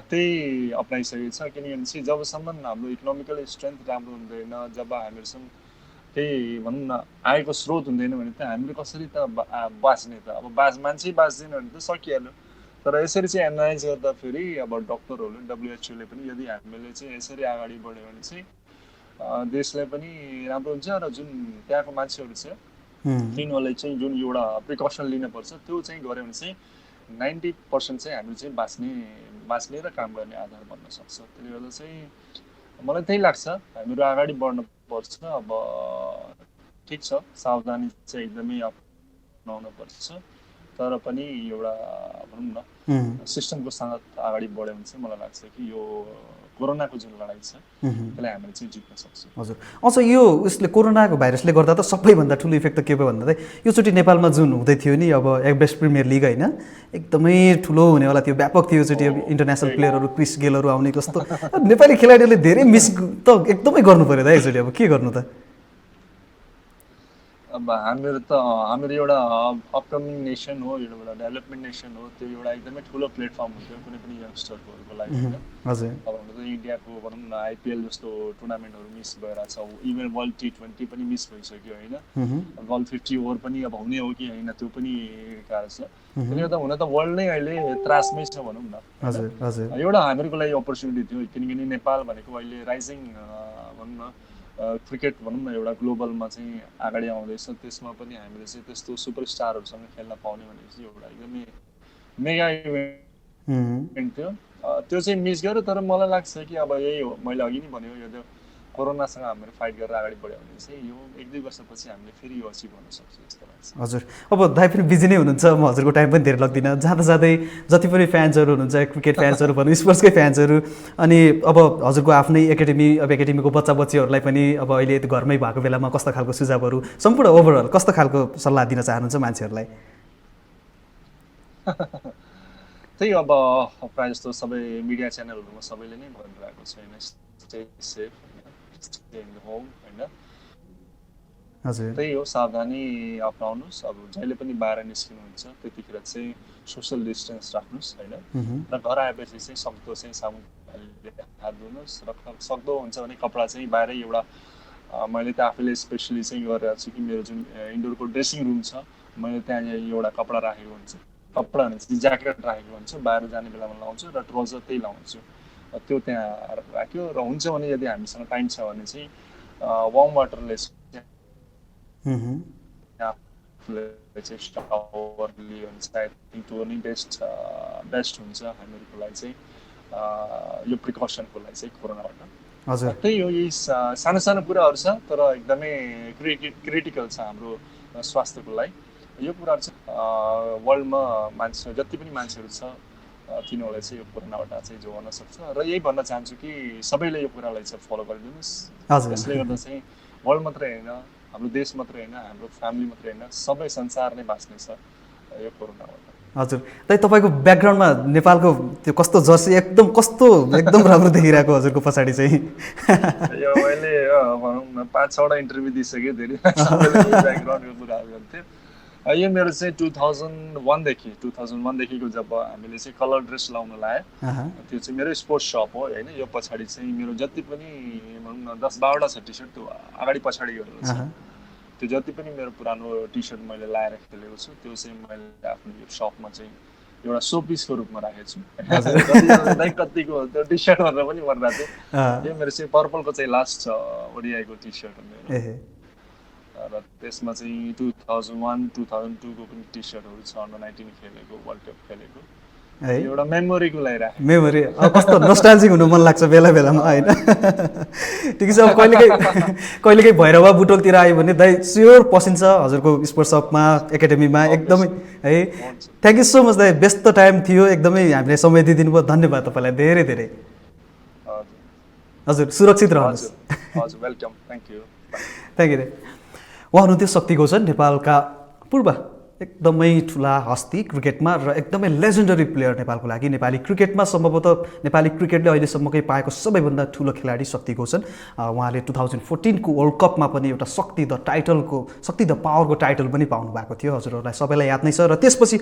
त्यही अप्नाइसकेको छ। किनभने चाहिँ जबसम्म हाम्रो इकोनोमिकल स्ट्रेन्थ राम्रो हुँदैन, जब हामीहरूसँग केही भनौँ न आयको स्रोत हुँदैन भने त हामीले कसरी त बाँच्ने त। अब मान्छे बाँच्दैन भने त सकिहाल्यो। तर यसरी चाहिँ एनालाइज गर्दाखेरि अब डक्टरहरूले, WHO ले पनि यदि हामीले चाहिँ यसरी अगाडि बढ्यो भने चाहिँ देशलाई पनि राम्रो हुन्छ। र जुन त्यहाँको मान्छेहरू छ तिनीहरूलाई चाहिँ जुन एउटा प्रिकसन लिनुपर्छ त्यो चाहिँ गऱ्यो भने चाहिँ 90% चाहिँ हामी चाहिँ बाँच्ने र काम गर्ने आधार बन्न सक्छ। त्यसले गर्दा चाहिँ मलाई त्यही लाग्छ, हामीहरू अगाडि बढ्नुपर्छ। अब ठिक छ, सावधानी चाहिँ एकदमै अपनाउनु पर्छ, तर पनि एउटा भनौँ न सिस्टमको साथ अगाडि बढ्यो भने चाहिँ मलाई लाग्छ कि यो कोरोनाको जुन लडाइँ छ त्यसलाई हामीले चाहिँ जित्न सक्छौँ। हजुर, अझ यो उसले कोरोनाको भाइरसले गर्दा त सबैभन्दा ठुलो इफेक्ट त के भयो भन्दा चाहिँ योचोटि नेपालमा जुन हुँदै थियो नि अब एभरेस्ट प्रिमियर लिग होइन, एकदमै ठुलो हुनेवाला थियो, व्यापक थियो। योचोटि अब इन्टरनेसनल प्लेयरहरू, क्रिस गेलहरू आउने कस्तो नेपाली खेलाडीहरूले धेरै मिस त एकदमै गर्नु पऱ्यो त योचोटि। अब के गर्नु त? अब हाम्रो एउटा अपकमिङ नेसन हो, एउटा डेभलपमेन्ट नेसन हो, त्यो एउटा एकदमै ठुलो प्लेटफर्म हुन्थ्यो कुनै पनि यङ्स्टरहरूको लागि होइन। हजुर, अब हाम्रो त इन्डियाको भनौँ न IPL जस्तो टुर्नामेन्टहरू मिस भइरहेछ, इभन वर्ल्ड T20 पनि मिस भइसक्यो होइन। वर्ल्ड 50 ओभर पनि अब हुने हो कि होइन त्यो पनि गाह्रो छ। त्यसले गर्दा हुन त वर्ल्ड नै अहिले त्रासमै छ भनौँ न। हजुर हजुर, एउटा हामीहरूको लागि अपर्च्युनिटी थियो, किनकि नेपाल भनेको अहिले राइजिङ भनौँ न क्रिकेट भनौँ न एउटा ग्लोबलमा चाहिँ अगाडि आउँदैछ। त्यसमा पनि हामीले चाहिँ त्यस्तो सुपरस्टारहरूसँग खेल्न पाउने भनेको चाहिँ एउटा एकदमै मेगा इभेन्ट थियो। त्यो चाहिँ मिस गर्यो। तर मलाई लाग्छ कि अब यही हो, मैले अघि नै भनेको, यो कोरोनासँग हामीले फाइट गरेर अगाडि बढ्यो भने चाहिँ यो 1-2 वर्षपछि हामीले फेरि यो अचिभ गर्न सक्छौँ जस्तो लाग्छ। हजुर, अब दाइ पनि बिजी नै हुनुहुन्छ, म हजुरको टाइम पनि धेरै लाग्दिनँ। जाँदा जाँदै जति पनि फ्यान्सहरू हुनुहुन्छ, क्रिकेट फ्यान्सहरू भनौँ, स्पोर्ट्सकै फ्यान्सहरू, अनि अब हजुरको आफ्नै एकाडेमीको बच्चा बच्चीहरूलाई पनि अब अहिले घरमै भएको बेलामा कस्तो खालको सुझावहरू, सम्पूर्ण ओभरअल कस्तो खालको सल्लाह दिन चाहनुहुन्छ मान्छेहरूलाई? त्यही अब प्रायः जस्तो सबै मिडिया च्यानलहरूमा सबैले नै भनिरहेको छ होइन, stay safe, stay in the home होइन। हजुर, त्यही हो, सावधानी अपनाउनुहोस्। अब जहिले पनि बाहिर निस्किनुहुन्छ त्यतिखेर चाहिँ सोसल डिस्टेन्स राख्नुहोस् होइन। र घर आएपछि चाहिँ सक्दो चाहिँ साबुनले हात धुनुहोस्, र सक्दो हुन्छ भने कपडा चाहिँ बाहिरै एउटा मैले त आफैले स्पेसली चाहिँ गरिरहेको छु कि मेरो जुन इन्डोरको ड्रेसिङ रुम छ, मैले त्यहाँ एउटा कपडा राखेको हुन्छ, कपडा भने चाहिँ ज्याकेट राखेको हुन्छ, बाहिर जाने बेलामा लाउँछु, र ट्राउजर त्यही लाउँछु, त्यो त्यहाँ राख्यो। र हुन्छ भने यदि हामीसँग टाइम छ भने चाहिँ वार्म वाटरले चाहिँ सावर लियो भने चाहिँ आई थिङ्क त्यो नै बेस्ट हुन्छ हामीहरूको लागि चाहिँ यो प्रिकसनको लागि चाहिँ कोरोनाबाट। हजुर, त्यही हो, यही सानो सानो कुराहरू छ तर एकदमै क्रिटिकल छ हाम्रो स्वास्थ्यको लागि। यो कुराहरू चाहिँ वर्ल्डमा जति पनि मान्छेहरू छ तिनीहरूलाई चाहिँ यो कोरोनाबाट चाहिँ जोड्न सक्छ। र यही भन्न चाहन्छु कि सबैले यो कुरालाई चाहिँ फलो गरिदिनुहोस्। यसले गर्दा चाहिँ वर्ल्ड मात्रै होइन, हाम्रो देश मात्रै होइन, हाम्रो फ्यामिली मात्रै होइन, सबै संसार नै बाँच्ने छ यो कोरोनाबाट। हजुर, तपाईँको ब्याकग्राउन्डमा नेपालको त्यो कस्तो जर्सी एकदम राम्रो देखिरहेको हजुरको पछाडि चाहिँ। यो मैले भनौँ न 5-6वटा इन्टरभ्यू दिइसकेँ, धेरै ब्याकग्राउन्डको कुराहरू गर्थ्यो। यो मेरो चाहिँ 2001देखिको जब हामीले चाहिँ कलर ड्रेस लाउन लायो, त्यो चाहिँ मेरो स्पोर्ट्स सप हो होइन। यो पछाडि चाहिँ मेरो जति पनि भनौँ न 10-12वटा छ टी सर्ट, त्यो अगाडि पछाडि गरेर छ। त्यो जति पनि मेरो पुरानो टी सर्ट मैले लाएर खेलेको छु त्यो चाहिँ मैले आफ्नो यो सपमा चाहिँ एउटा सो पिसको रूपमा राखेको छु। कतिजनालाई कतिको त्यो टी सर्ट भनेर पनि भनिरहेको थियो। यो मेरो चाहिँ पर्पलको चाहिँ लास्ट छ ओडिआईको टी सर्ट हो मेरो। र त्यसमा चाहिँ 2001-2002को पनि टी सर्टहरू छ, अन्डर 19 खेलेको, वर्ल्ड कप खेलेको एउटा मेमोरीको लागि राखेँ। मेमोरी कस्तो नोस्टाल्जिक हुनु मन लाग्छ बेला बेलामा होइन। ठिकै छ, अब कहिलेकाहीँ भैरवा बुटोलतिर आयो भने दाइ स्योर पसिन्छ हजुरको स्पोर्ट्स सपमा, एकाडेमीमा एकदमै है। थ्याङ्क यू सो मच दाइ, व्यस्त टाइम थियो एकदमै, हामीले समय दिइदिनु भयो, धन्यवाद तपाईँलाई धेरै धेरै। हजुर सुरक्षित रहनुहोस्। हजुर वेलकम, थ्याङ्क यू दाइ। उहाँ हुनुहुन्थ्यो शक्ति गौचन, नेपालका पूर्व एकदमै ठुला हस्ती क्रिकेटमा र एकदमै लेजेन्डरी प्लेयर नेपालको लागि। नेपाली क्रिकेटमा सम्भवतः नेपाली क्रिकेटले अहिलेसम्मकै पाएको सबैभन्दा ठुलो खेलाडी शक्ति गौचन। उहाँले 2014को वर्ल्ड कपमा पनि एउटा शक्ति द पावरको टाइटल पनि पाउनु भएको थियो, हजुरहरूलाई सबैलाई याद नै छ। र त्यसपछि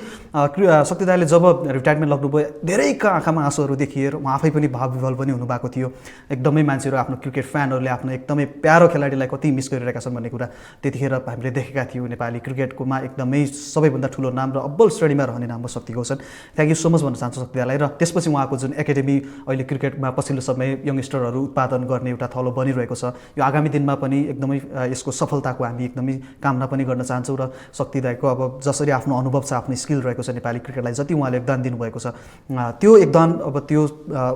शक्ति दाइले जब रिटायरमेन्ट लग्नुभयो धेरैका आँखामा आँसुहरू देखिएर उहाँ आफै पनि भावविह्वल पनि हुनुभएको थियो। एकदमै मान्छेहरू आफ्नो क्रिकेट फ्यानहरूले आफ्नो एकदमै प्यारो खेलाडीलाई कति मिस गरिरहेका छन् भन्ने कुरा त्यतिखेर हामीले देखेका थियौँ। नेपाली क्रिकेटकोमा एकदमै सबैभन्दा ठुलो नाम र अब्बल श्रेणीमा रहने नाम हो शक्ति Gauchan. Thank you so much भन्न चाहन्छु शक्ति दाइलाई। र त्यसपछि उहाँको जुन एकाडेमी अहिले क्रिकेटमा पछिल्लो समय यङ्गस्टरहरू उत्पादन गर्ने एउटा थलो बनिरहेको छ, यो आगामी दिनमा पनि एकदमै यसको सफलताको हामी एकदमै कामना पनि गर्न चाहन्छौँ। र शक्ति दाइको अब जसरी आफ्नो अनुभव छ, आफ्नो स्किल रहेको छ नेपाली क्रिकेटलाई, जति उहाँले योगदान दिनुभएको छ त्यो योगदान अब त्यो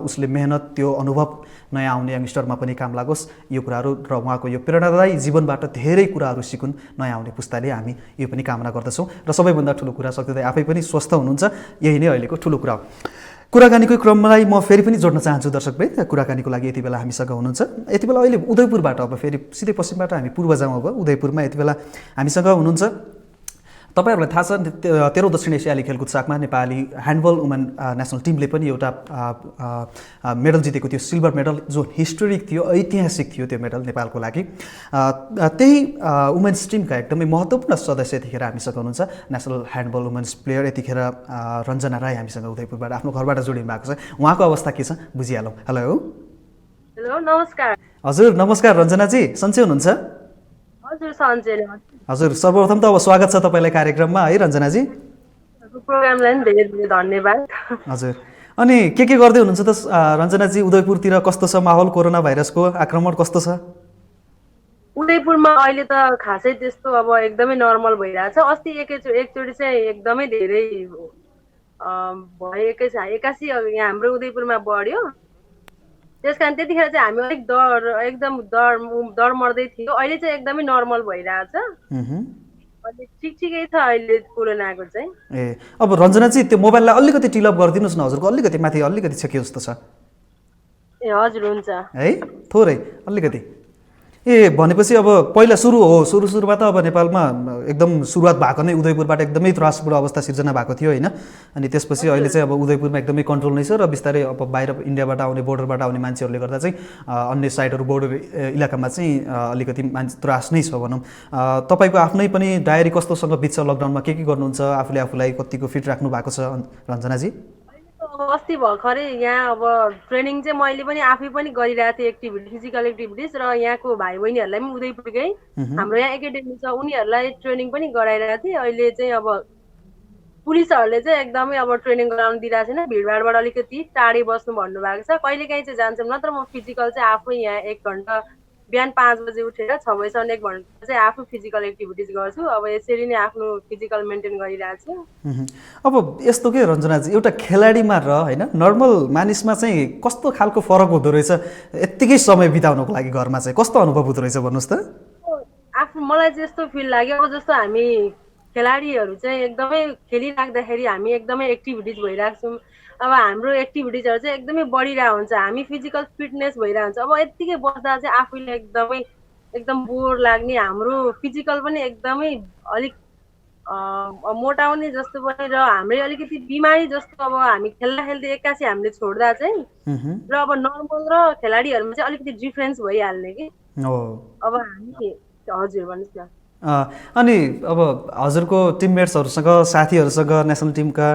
उसले मेहनत, त्यो अनुभव नयाँ आउने यङ्गस्टरमा पनि काम लागोस् यो कुराहरू। र उहाँको यो प्रेरणादायी जीवनबाट धेरै कुराहरू सिकुन् नयाँ आउने पुस्ताले, हामी यो पनि कामना गर्दछौँ। र सबैभन्दा ठुलो कुरा शक्ति दाइ आफै पनि स्वस्थ हुनुहुन्छ, यही नै अहिलेको ठुलो कुरा हो। कुराकानीको क्रमलाई म फेरि पनि जोड्न चाहन्छु दर्शकभाइ, कुराकानीको लागि यति बेला हामीसँग हुनुहुन्छ, यति बेला अहिले उदयपुरबाट, अब फेरि सिधै पश्चिमबाट हामी पूर्व जाउँ, अब उदयपुरमा यति बेला हामीसँग हुनुहुन्छ। तपाईहरुलाई थाहा छ 13औं दक्षिण एसियाली खेलकुद शाखामा नेपाली ह्यान्डबल वुमेन नेसनल टिमले पनि एउटा मेडल जितेको थियो, सिल्भर मेडल, जो हिस्टोरिक थियो, ऐतिहासिक थियो त्यो मेडल नेपालको लागि। त्यही वुमेन्स टिमका एकदमै महत्त्वपूर्ण सदस्य यतिखेर हामीसँग हुनुहुन्छ, नेसनल ह्यान्डबल वुमेन्स प्लेयर यतिखेर रञ्जना राई हामीसँग उदयपुरबाट आफ्नो घरबाट जोडिनु भएको छ। उहाँको अवस्था के छ बुझिहालौँ। हेलो हेलो नमस्कार। हजुर नमस्कार रञ्जनाजी, सन्चै हुनुहुन्छ? हजुर सन्चै। हजुर सर्वप्रथम त अब स्वागत छ तपाईलाई कार्यक्रममा है रञ्जनाजी। प्रोग्रामलाई पनि धेरै धेरै धन्यवाद। हजुर अनि के गर्दै हुनुहुन्छ त रञ्जनाजी? उदयपुरतिर कस्तो छ माहौल? कोरोना भाइरसको आक्रमण कस्तो छ? उदयपुरमा अहिले त खासै त्यस्तो अब एकदमै नर्मल भइरहेछ। अस्ति एकचोटि चाहिँ एकदमै धेरै भयो, एकासी यहाँ हाम्रो उदयपुरमा बढ्यो, त्यस कारण त्यतिखेर चाहिँ हामी अलिक एकदम डर मर्दै थियो। अहिले चाहिँ एकदमै नर्मल भइरहेछ, अहिले ठिकै छ अहिले कोरोनाको चाहिँ। ए अब रञ्जनाजी त्यो मोबाइललाई अलिकति टिलअप गरिदिनुहोस् न, हजुरको अलिकति माथि अलिकति छ के जस्तो छ। ए हजुर हुन्छ है, थोरै अलिकति। ए भनेपछि अब पहिला सुरुमा त अब नेपालमा एकदम सुरुवात भएको नै उदयपुरबाट एकदमै त्रासपूर्ण अवस्था सिर्जना भएको थियो होइन, अनि त्यसपछि अहिले चाहिँ अब उदयपुरमा एकदमै कन्ट्रोल नै छ र बिस्तारै अब बाहिर इन्डियाबाट आउने, बोर्डरबाट आउने मान्छेहरूले गर्दा चाहिँ अन्य साइडहरू बोर्डर इलाकामा चाहिँ अलिकति मान्छे त्रास नै छ भनौँ। तपाईँको आफ्नै पनि डायरी कस्तोसँग बित्छ लकडाउनमा, के गर्नुहुन्छ? आफूलाई कतिको फिट राख्नु भएको छ रञ्जनाजी? अस्ति भर्खरै यहाँ अब ट्रेनिङ चाहिँ मैले पनि आफै पनि गरिरहेको थिएँ, फिजिकल एक्टिभिटिज, र यहाँको भाइ बहिनीहरूलाई पनि उदयपुरकै हाम्रो यहाँ एकाडेमी छ उनीहरूलाई ट्रेनिङ पनि गराइरहेको थिएँ। अहिले चाहिँ अब पुलिसहरूले चाहिँ एकदमै अब ट्रेनिङ गराउनु दिइरहेको छैन, भिडभाडबाट अलिकति टाढै बस्नु भन्नुभएको छ। कहिलेकाहीँ चाहिँ जान्छौँ, नत्र म फिजिकल चाहिँ आफै यहाँ 1 घन्टा बिहान 5 बजे उठेर 6 बजेसम्म 1 घन्टा चाहिँ आफू फिजिकल एक्टिभिटिज गर्छु। अब यसरी नै आफ्नो फिजिकल मेन्टेन गरिरहेको छु। अब यस्तो के रञ्जनाजी, एउटा खेलाडीमा र होइन नर्मल मानिसमा चाहिँ कस्तो खालको फरक हुँदो रहेछ यत्तिकै समय बिताउनको लागि घरमा चाहिँ कस्तो अनुभव हुँदो रहेछ भन्नुहोस् त? मलाई चाहिँ यस्तो फिल लाग्यो, अब जस्तो हामी खेलाडीहरू चाहिँ एकदमै खेलिराख्दाखेरि हामी एकदमै एक्टिभिटिज भइरहेको छौँ, अब हाम्रो एक्टिभिटिजहरू चाहिँ एकदमै बढिरहेको हुन्छ, हामी फिजिकल फिटनेस भइरहेको हुन्छ। अब यत्तिकै बस्दा चाहिँ आफूले एकदम बोर लाग्ने, हाम्रो फिजिकल पनि एकदमै अलिक मोटाउने जस्तो पनि, र हाम्रो अलिकति बिमारी जस्तो अब हामी खेल्दै एक्कासी हामीले छोड्दा चाहिँ र अब नर्मल र खेलाडीहरूमा चाहिँ अलिकति डिफ्रेन्स भइहाल्ने कि। अब हामी हजुर भन्नुहोस् न। अनि अब हजुरको टिममेट्सहरूसँग, साथीहरूसँग, नेसनल टिमका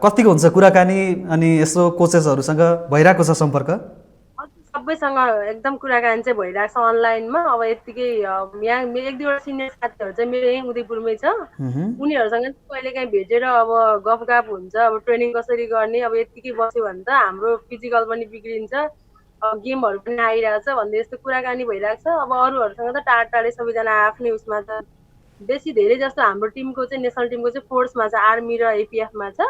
कतिको हुन्छ कुराकानी, अनि यसो कोचेसहरूसँग भइरहेको छ सम्पर्क? सबैसँग एकदम कुराकानी चाहिँ भइरहेको छ अनलाइनमा। अब यत्तिकै यहाँ एक दुईवटा सिनियर साथीहरू चाहिँ मेरो यहीँ उदयपुरमै छ, उनीहरूसँग चाहिँ कहिलेकाहीँ भेटेर अब गफगाफ हुन्छ। अब ट्रेनिङ कसरी गर्ने, अब यत्तिकै बस्यो भने त हाम्रो फिजिकल पनि बिग्रिन्छ, गेमहरू पनि आइरहेछ भन्दै यस्तो कुराकानी भइरहेको छ। अब अरूहरूसँग त टाढा टाढै सबैजना आफ्नै उसमा छ। बेसी धेरै जस्तो हाम्रो टिमको चाहिँ नेसनल टिमको चाहिँ फोर्समा छ, आर्मी र एपिएफमा छ।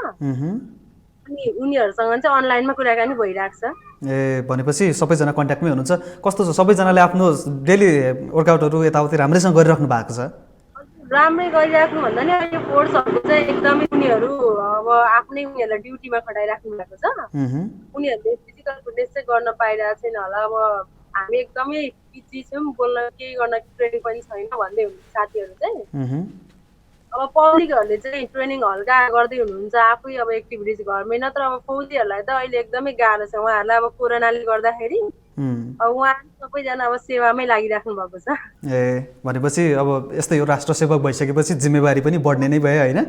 अनि उनीहरूसँग चाहिँ अनलाइनमा कुराकानी भइरहेको छ। ए भनेपछि सबैजना कन्ट्याक्टमै हुनुहुन्छ। कस्तो छ सबैजनाले आफ्नो डेली वर्कआउटहरू यताउति राम्रैसँग गरिराख्नु भएको छ? राम्रै गरिराख्नु भन्दा नि अहिले फोर्सहरूको चाहिँ एकदमै उनीहरू अब आफ्नै उनीहरूलाई ड्युटीमा खटाइराख्नु भएको छ। उनीहरूले फिजिकल फिटनेस चाहिँ गर्न पाइरहेको छैन होला। अब हामी एकदमै बिजी छौँ, बोल्न केही गर्न ट्रेनिङ पनि छैन भन्दै हुनुहुन्छ साथीहरू चाहिँ। अब पब्लिकहरूले चाहिँ ट्रेनिङ हल्का गर्दै हुनुहुन्छ, आफै अब एक्टिभिटिज घरमै। नत्र अब फौजीहरूलाई त अहिले एकदमै गाह्रो छ। उहाँहरूलाई अब कोरोनाले गर्दाखेरि अब उहाँ सबैजना अब सेवामै लागिराख्नु भएको छ। ए भनेपछि अब यस्तै हो, राष्ट्र सेवक भइसकेपछि जिम्मेवारी पनि बढ्ने नै भयो होइन?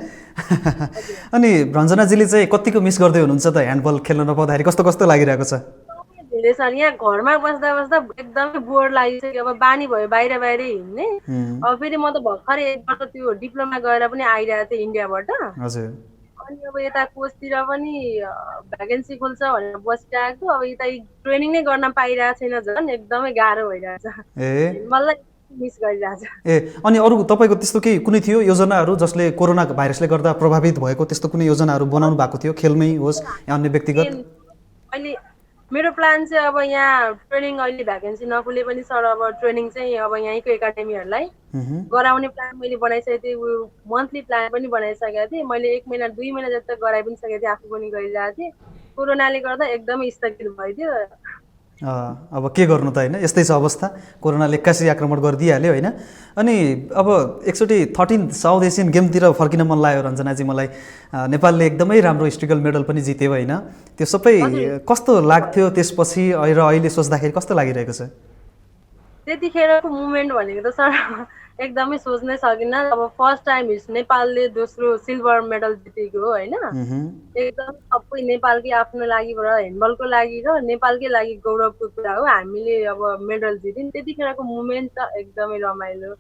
अनि रञ्जनाजीले चाहिँ कतिको मिस गर्दै हुनुहुन्छ त ह्यान्डबल खेल्न नपाउँदाखेरि? कस्तो कस्तो लागिरहेको छ? धेरै छ। यहाँ घरमा बस्दा बस्दा एकदमै बोर लागिसक्यो। अब बानी भयो बाहिर बाहिरै हिँड्ने। अब फेरि म त भर्खरै एकपल्ट त्यो डिप्लोमा गएर पनि आइरहेको थिएँ इन्डियाबाट। हजुर। अनि अब यता कोचतिर पनि भ्याकेन्सी खोल्छ भनेर बसिरहेको। अब यता ट्रेनिङ नै गर्न पाइरहेको छैन, झन् एकदमै गाह्रो भइरहेछ। मलाई मिस गरिरहेछ। ए अनि अरू तपाईँको त्यस्तो केही कुनै थियो योजनाहरू जसले कोरोना भाइरसले गर्दा प्रभावित भएको त्यस्तो कुनै योजनाहरू बनाउनु भएको थियो, खेलमै होस् या अन्य व्यक्तिगत? अहिले मेरो प्लान चाहिँ अब यहाँ ट्रेनिङ अहिले भ्याकेन्सी नखुले पनि सर अब ट्रेनिङ चाहिँ अब यहीँको एकाडेमीहरूलाई गराउने प्लान मैले बनाइसकेको थिएँ। मन्थली प्लान पनि बनाइसकेको थिएँ मैले। 1 महिना 2 महिना जति त गराइ पनि सकेको थिएँ, आफू पनि गरिरहेको थिएँ। कोरोनाले गर्दा एकदमै स्थगित भइदियो। अब के गर्नु त होइन, यस्तै छ अवस्था। कोरोनाले एक्कासी आक्रमण गरिदिइहाल्यो होइन? अनि अब एकचोटि 13 साउथ एसियन गेमतिर फर्किन मन लाग्यो रञ्जनाजी मलाई। नेपालले एकदमै राम्रो हिस्ट्रिकल मेडल पनि जित्यो होइन? त्यो सबै कस्तो लाग्थ्यो त्यसपछि र अहिले सोच्दाखेरि कस्तो लागिरहेको छ? त्यतिखेरको मुभमेन्ट भनेको त सर एकदमै सोच्नै सकिनँ। अब फर्स्ट टाइम नेपालले दोस्रो सिल्भर मेडल जितेको हो होइन? एकदम सबै नेपालकै आफ्नो लागिबाट ह्यान्डबलको लागि र नेपालकै लागि गौरवको कुरा हो। हामीले अब मेडल जित्यौँ। त्यतिखेरको मुभमेन्ट त एकदमै रमाइलो।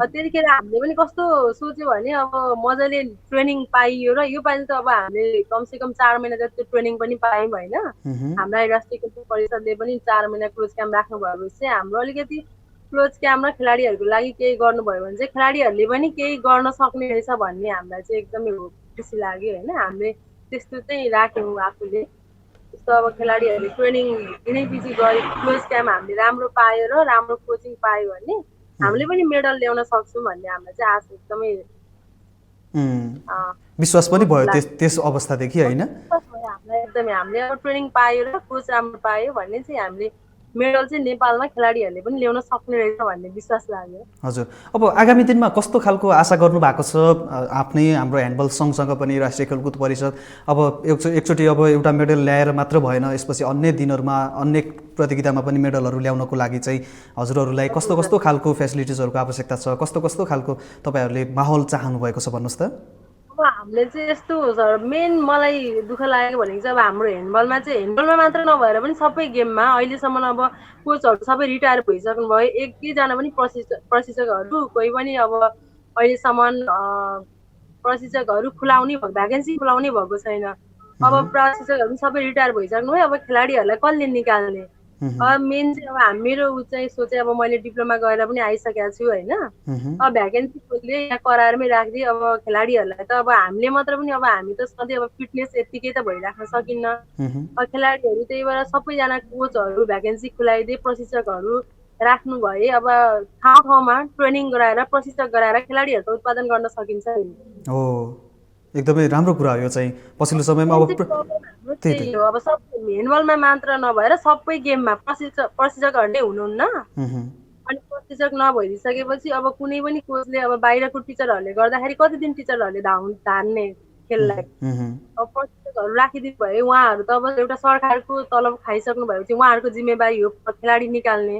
त्यतिखेर हामीले पनि कस्तो सोच्यो भने अब मजाले ट्रेनिङ पाइयो र यो पालि त अब हामीले कमसेकम 4 महिना जति ट्रेनिङ पनि पायौँ होइन? हामीलाई राष्ट्रिय खेलकुद परिषदले पनि 4 महिना क्लोज क्याम्प राख्नु भएपछि हाम्रो अलिकति क्लोज क्याम्प र खेलाडीहरूको लागि केही गर्नुभयो भने चाहिँ खेलाडीहरूले पनि केही गर्न सक्ने रहेछ भन्ने हामीलाई चाहिँ एकदमै खुसी लाग्यो होइन? हामीले त्यस्तो चाहिँ राख्यौँ आफूले। त्यस्तो अब खेलाडीहरूले ट्रेनिङ दिनैपछि गरे क्लोज क्याम्प हामीले राम्रो पायो र राम्रो कोचिङ पायो भने हामीले पनि मेडल ल्याउन सक्छौँ भन्ने हामीलाई चाहिँ आशा एकदमै विश्वास पनि भयो त्यस अवस्थादेखि होइन? हामीलाई एकदमै हामीले अब ट्रेनिङ पायो र कोच राम्रो पायो भने चाहिँ हामीले मेडल चाहिँ नेपालमा खेलाडीहरूले पनि ल्याउन सक्ने रहेछ भन्ने विश्वास लाग्यो। हजुर। अब आगामी दिनमा कस्तो खालको आशा गर्नु भएको छ आफ्नै हाम्रो ह्यान्डबल सङ्घसँग पनि, राष्ट्रिय खेलकुद परिषद? अब एकचोटि अब एउटा मेडल ल्याएर मात्र भएन, यसपछि अन्य दिनहरूमा अन्य प्रतियोगितामा पनि मेडलहरू ल्याउनको लागि चाहिँ हजुरहरूलाई कस्तो कस्तो खालको फेसिलिटिजहरूको आवश्यकता छ? कस्तो कस्तो खालको तपाईँहरूले माहौल चाहनु भएको छ भन्नुहोस् त? अब हामीले चाहिँ यस्तो हो सर, मेन मलाई दुःख लागेको भनेको चाहिँ अब हाम्रो ह्यान्डबलमा चाहिँ ह्यान्डबलमा मात्र नभएर पनि सबै गेममा अहिलेसम्म अब कोचहरू सबै रिटायर भइसक्नु भयो। एकैजना पनि प्रशिक्षकहरू कोही पनि अब अहिलेसम्म प्रशिक्षकहरू खुलाउने भ्याकेन्सी खुलाउने भएको छैन। अब प्रशिक्षकहरू सबै रिटायर भइसक्नु भयो। अब खेलाडीहरूलाई कसले निकाल्ने? मेन चाहिँ अब मेरो चाहिँ सोचे अब मैले डिप्लोमा गरेर पनि आइसकेको छु होइन? अब भ्याकेन्सी खोल्दै यहाँ करारमै राख्दै अब खेलाडीहरूलाई त अब हामीले मात्र पनि अब हामी त सधैँ अब फिटनेस यत्तिकै त भइराख्न सकिन्न। खेलाडीहरू त्यही भएर सबैजना कोचहरू भ्याकेन्सी खुलाइदिए, प्रशिक्षकहरू राख्नु भए अब ठाउँ ठाउँमा ट्रेनिङ गराएर प्रशिक्षक गराएर खेलाडीहरूको उत्पादन गर्न सकिन्छ नि। हो, एकदमै राम्रो कुरा हो यो चाहिँ। पछिल्लो समयमा अब त्यही हो, अब सबै ह्यान्डबलमा मात्र नभएर सबै गेममा प्रशिक्षकहरूले हुनुहुन्न। अनि प्रशिक्षक नभइसकेपछि अब कुनै पनि कोचले अब बाहिरको टिचरहरूले गर्दाखेरि कति दिन टिचरहरूले धान्ने खेललाई? अब प्रशिक्षकहरू राखिदिनु भए उहाँहरू त अब एउटा सरकारको तलब खाइसक्नु भएपछि उहाँहरूको जिम्मेवारी हो खेलाडी निकाल्ने।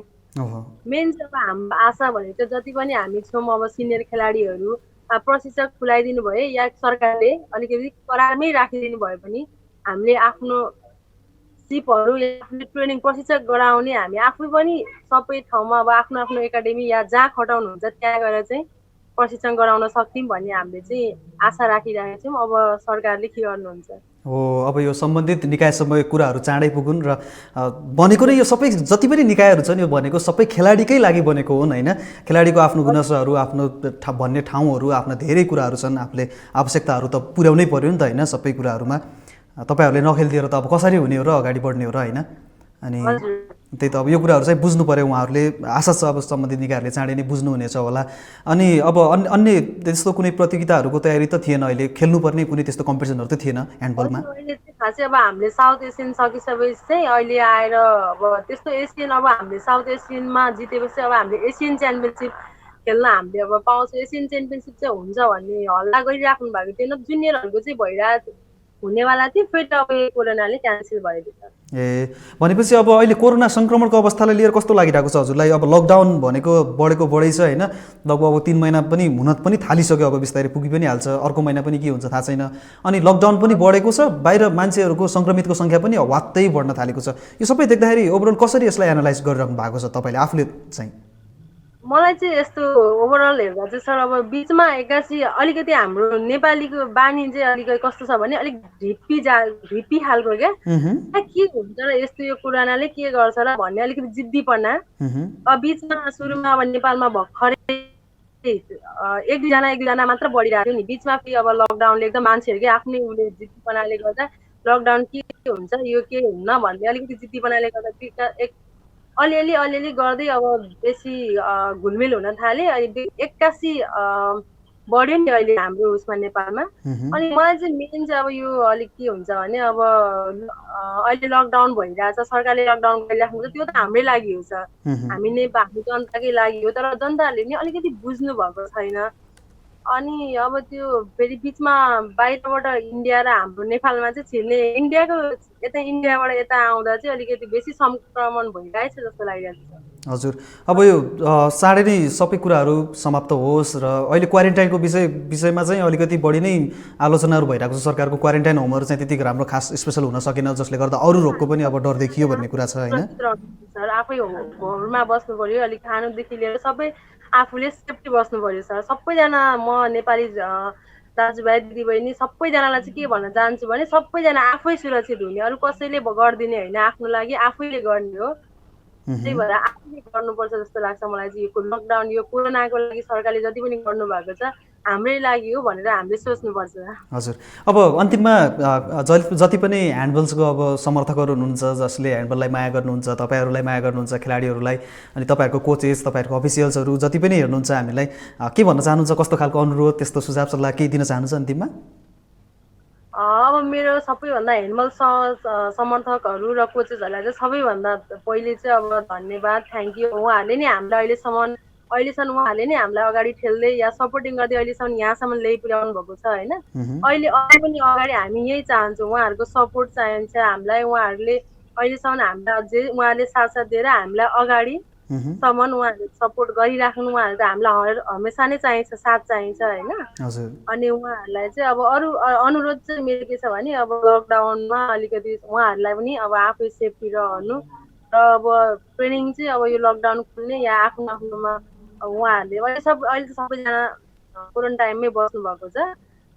मेन चाहिँ अब हाम्रो आशा भनेको चाहिँ जति पनि हामी छौँ अब सिनियर खेलाडीहरू प्रशिक्षक खुलाइदिनु भए या सरकारले अलिकति करारमै राखिदिनु भए पनि हामीले आफ्नो सिपहरू आफूले ट्रेनिङ प्रशिक्षक गराउने हामी आफै पनि सबै ठाउँमा अब आफ्नो आफ्नो एकाडेमी या जहाँ खटाउनुहुन्छ त्यहाँ गएर चाहिँ प्रशिक्षण गराउन सक्छौँ भन्ने हामीले चाहिँ आशा राखिरहेका छौँ। अब सरकारले के गर्नुहुन्छ। हो, अब यो सम्बन्धित निकायसम्म यो कुराहरू चाँडै पुगुन् र बनेको नै यो सबै जति पनि निकायहरू छन् यो भनेको सबै खेलाडीकै लागि बनेको हुन् होइन। खेलाडीको आफ्नो गुनासोहरू, आफ्नो भन्ने ठाउँहरू, आफ्ना धेरै कुराहरू छन्, आफूले आवश्यकताहरू त पुर्याउनै पर्यो नि त होइन। सबै कुराहरूमा तपाईँहरूले नखेलिदिएर त अब कसरी हुने हो र अगाडि बढ्ने हो र होइन। अनि त्यही त अब यो कुराहरू चाहिँ बुझ्नु पऱ्यो उहाँहरूले। आशा छ अब सम्बन्धित निकायहरूले चाँडै नै बुझ्नुहुनेछ होला। अनि अब अन्य त्यस्तो कुनै प्रतियोगिताहरूको तयारी त थिएन अहिले, खेल्नुपर्ने कुनै त्यस्तो कम्पिटिसनहरू त थिएन ह्यान्डबलमा? अहिले चाहिँ खासै अब हामीले साउथ एसियन सकिसकेपछि चाहिँ अहिले आएर अब त्यस्तो एसियन अब हामीले साउथ एसियनमा जितेपछि अब हामीले एसियन च्याम्पियनसिप खेल्न हामीले अब पाउँछौँ। एसियन च्याम्पियनसिप चाहिँ हुन्छ भन्ने हल्ला गरिराख्नु भएको थिएन। जुनियरहरूको चाहिँ भइरहेको हुनेवाला थियो, फेरि अब यो कोरोनाले क्यान्सल भइदिन्छ। ए, भनेपछि अब अहिले कोरोना सङ्क्रमणको अवस्थालाई लिएर कस्तो लागिरहेको छ हजुरलाई? अब लकडाउन भनेको बढेको बढै छ होइन, लगभग अब 3 महिना पनि हुन पनि थालिसक्यो, अब बिस्तारै पुगी पनि हाल्छ, अर्को महिना पनि के हुन्छ थाहा छैन। अनि लकडाउन पनि बढेको छ, बाहिर मान्छेहरूको सङ्क्रमितको सङ्ख्या पनि वात्तै बढ्न थालेको छ। यो सबै देख्दाखेरि ओभरअल कसरी यसलाई एनालाइज गरिराख्नु भएको छ तपाईँले आफूले चाहिँ? मलाई चाहिँ यस्तो ओभरअल हेर्दा चाहिँ सर अब बिचमा एक्कासी अलिकति हाम्रो नेपालीको बानी चाहिँ अलिकति कस्तो छ भने अलिक ढिप्पी खालको क्या। के हुन्छ र यस्तो यो कोरोनाले के गर्छ र भन्ने अलिकति जिद्दीपना। अब बिचमा सुरुमा अब नेपालमा भर्खरै एक दुईजना मात्र बढिरहेको थियो नि। बिचमा फेरि अब लकडाउनले एकदम मान्छेहरूकै आफ्नै उसले जिद्दीपनाले गर्दा लकडाउन के हुन्छ यो के हुन्न भन्ने अलिकति जिद्दीपनाले गर्दा अलिअलि गर्दै अब बेसी घुलमिल हुन थाले। अनि एक्कासी बढ्यो नि अहिले हाम्रो उसमा नेपालमा। अनि मलाई चाहिँ मेन चाहिँ अब यो अलिक के हुन्छ भने अब अहिले लकडाउन भइरहेछ, सरकारले लकडाउन गरिराख्नु छ, त्यो त हाम्रै लागि हो सर, हामी जनताकै लागि हो। तर जनताहरूले नि अलिकति बुझ्नु भएको छैन। अनि अब त्यो फेरि बिचमा बाहिरबाट इन्डिया र हाम्रो नेपालमा चाहिँ छिर्ने इन्डियाबाट यता आउँदा चाहिँ अलिकति बेसी सङ्क्रमण भइरहेछ जस्तो लागिरहेको छ। हजुर, अब यो चाँडै नै सबै कुराहरू समाप्त होस् र अहिले क्वारेन्टाइनको विषयमा चाहिँ अलिकति बढी नै आलोचनाहरू भइरहेको छ। सरकारको क्वारेन्टाइन होमहरू चाहिँ त्यति राम्रो खास स्पेसल हुन सकेन, जसले गर्दा अरू रोगको पनि अब डर देखियो भन्ने कुरा छ होइन। सर आफै घरमा बस्नु पर्यो, अलिक खानुदेखि लिएर सबै आफूले सेफ्टी बस्नु पर्यो सर। सबैजना म नेपाली दाजुभाइ दिदीबहिनी सबैजनालाई चाहिँ के भन्न चाहन्छु भने सबैजना आफै सुरक्षित हुने, अरू कसैले गरिदिने होइन, आफ्नो लागि आफैले गर्ने हो। त्यही भएर आफैले गर्नुपर्छ जस्तो लाग्छ मलाई चाहिँ। यो लकडाउन यो कोरोनाको लागि सरकारले जति पनि गर्नुभएको छ हाम्रै लागि हो भनेर हामीले सोच्नुपर्छ। हजुर, अब अन्तिममा जति पनि ह्यान्डबल्सको अब समर्थकहरू हुनुहुन्छ, जसले ह्यान्डबललाई माया गर्नुहुन्छ, तपाईँहरूलाई माया गर्नुहुन्छ, खेलाडीहरूलाई, अनि तपाईँहरूको कोचेस, तपाईँहरूको अफिसियल्सहरू जति पनि हेर्नुहुन्छ हामीलाई, के भन्न चाहनुहुन्छ? कस्तो खालको अनुरोध, त्यस्तो सुझाव सल्लाह केही दिन चाहनुहुन्छ अन्तिममा? अब मेरो सबैभन्दा ह्यान्डबल समर्थकहरू र कोचेसहरूलाई चाहिँ सबैभन्दा पहिले चाहिँ अब धन्यवाद, थ्याङ्क यू। उहाँहरूले नै हामीलाई अहिलेसम्म उहाँहरूले नै हामीलाई अगाडि ठेल्दै या सपोर्टिङ गर्दै अहिलेसम्म यहाँसम्म ल्याइ पुर्याउनु भएको छ होइन। अहिले अझै पनि अगाडि हामी यही चाहन्छौँ, उहाँहरूको सपोर्ट चाहिन्छ हामीलाई। उहाँहरूले अहिलेसम्म हामीलाई अझै उहाँहरूले साथ दिएर हामीलाई अगाडिसम्म उहाँहरूले सपोर्ट गरिराख्नु। उहाँहरू त हामीलाई हमेसा नै चाहिन्छ, साथ चाहिन्छ होइन। अनि उहाँहरूलाई चाहिँ अब अरू अनुरोध चाहिँ मेरो के छ भने अब लकडाउनमा अलिकति उहाँहरूलाई पनि अब आफै सेफ्टी रहनु र अब ट्रेनिङ चाहिँ अब यो लकडाउन खुल्ने या आफ्नो आफ्नोमा उहाँहरूले अहिले त सबैजना क्वारेन्टाइनमै बस्नु भएको छ।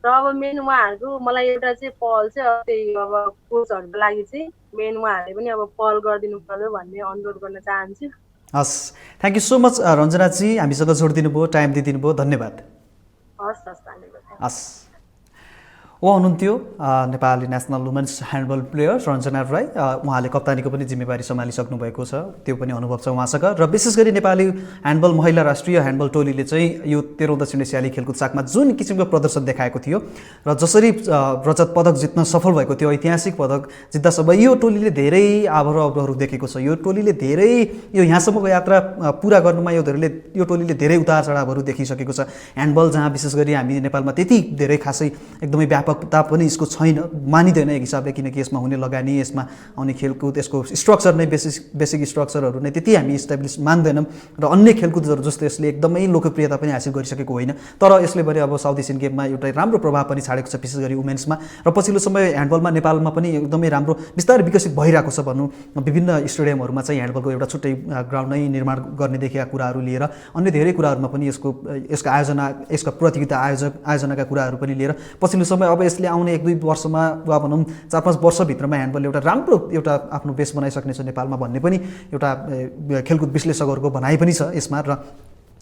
र अब मेन उहाँहरूको मलाई एउटा चाहिँ पहल चाहिँ अब त्यही अब कोचहरूको लागि चाहिँ मेन उहाँहरूले पनि अब पहल गरिदिनु पर्यो भन्ने अनुरोध गर्न चाहन्छु। हस्, थ्याङ्क यू सो मच रञ्जनाजी, हामीसँग जोडिदिनु भयो, टाइम दिइदिनु भयो, धन्यवाद। हस् धन्यवाद। हस्, उहाँ हुनुहुन्थ्यो Nepali national women's handball player Ranjana Rai. उहाँले कप्तानीको पनि जिम्मेवारी सम्हालिसक्नु भएको छ, त्यो पनि अनुभव छ उहाँसँग। र विशेष गरी नेपाली ह्यान्डबल महिला राष्ट्रिय ह्यान्डबल टोलीले चाहिँ यो 13औं दक्षिण एसियाली खेलकुद चाकमा जुन किसिमको प्रदर्शन देखाएको थियो र जसरी रजत पदक जित्न सफल भएको थियो, ऐतिहासिक पदक जित्दासम्म यो टोलीले धेरै अवरोधहरू देखेको छ। यो टोलीले धेरै यो यहाँसम्मको यात्रा पुरा गर्नुमा यो टोलीले धेरै उतार चढावहरू देखिसकेको छ। ह्यान्डबल जहाँ विशेष गरी हामी नेपालमा त्यति धेरै खासै एकदमै व्यापक व्यापकता पनि यसको छैन, मानिँदैन एक हिसाबले, किनकि यसमा हुने लगानी, यसमा आउने खेलकुद, यसको स्ट्रक्चर नै बेसिक स्ट्रक्चरहरू नै त्यति हामी इस्टाब्लिस मान्दैनौँ र अन्य खेलकुदहरू जस्तो यसले एकदमै लोकप्रियता पनि हासिल गरिसकेको होइन। तर यसले पनि अब साउथ एसियन गेममा एउटा राम्रो प्रभाव पनि छाडेको छ, विशेष गरी वुमेन्समा। र पछिल्लो समय ह्यान्डबलमा नेपालमा पनि एकदमै राम्रो बिस्तारै विकसित भइरहेको छ भनौँ। विभिन्न स्टेडियमहरूमा चाहिँ ह्यान्डबलको एउटा छुट्टै ग्राउन्ड नै निर्माण गर्ने देखेका कुराहरू लिएर अन्य धेरै कुराहरूमा पनि यसको आयोजना, यसका प्रतियोगिता आयोजनाका कुराहरू पनि लिएर पछिल्लो समय अब यसले आउने 1-2 वर्षमा वा भनौँ 4-5 वर्षभित्रमा ह्यान्डबल एउटा राम्रो एउटा आफ्नो बेस बनाइसक्नेछ नेपालमा भन्ने पनि एउटा खेलकुद विश्लेषकहरूको भनाइ पनि छ यसमा। र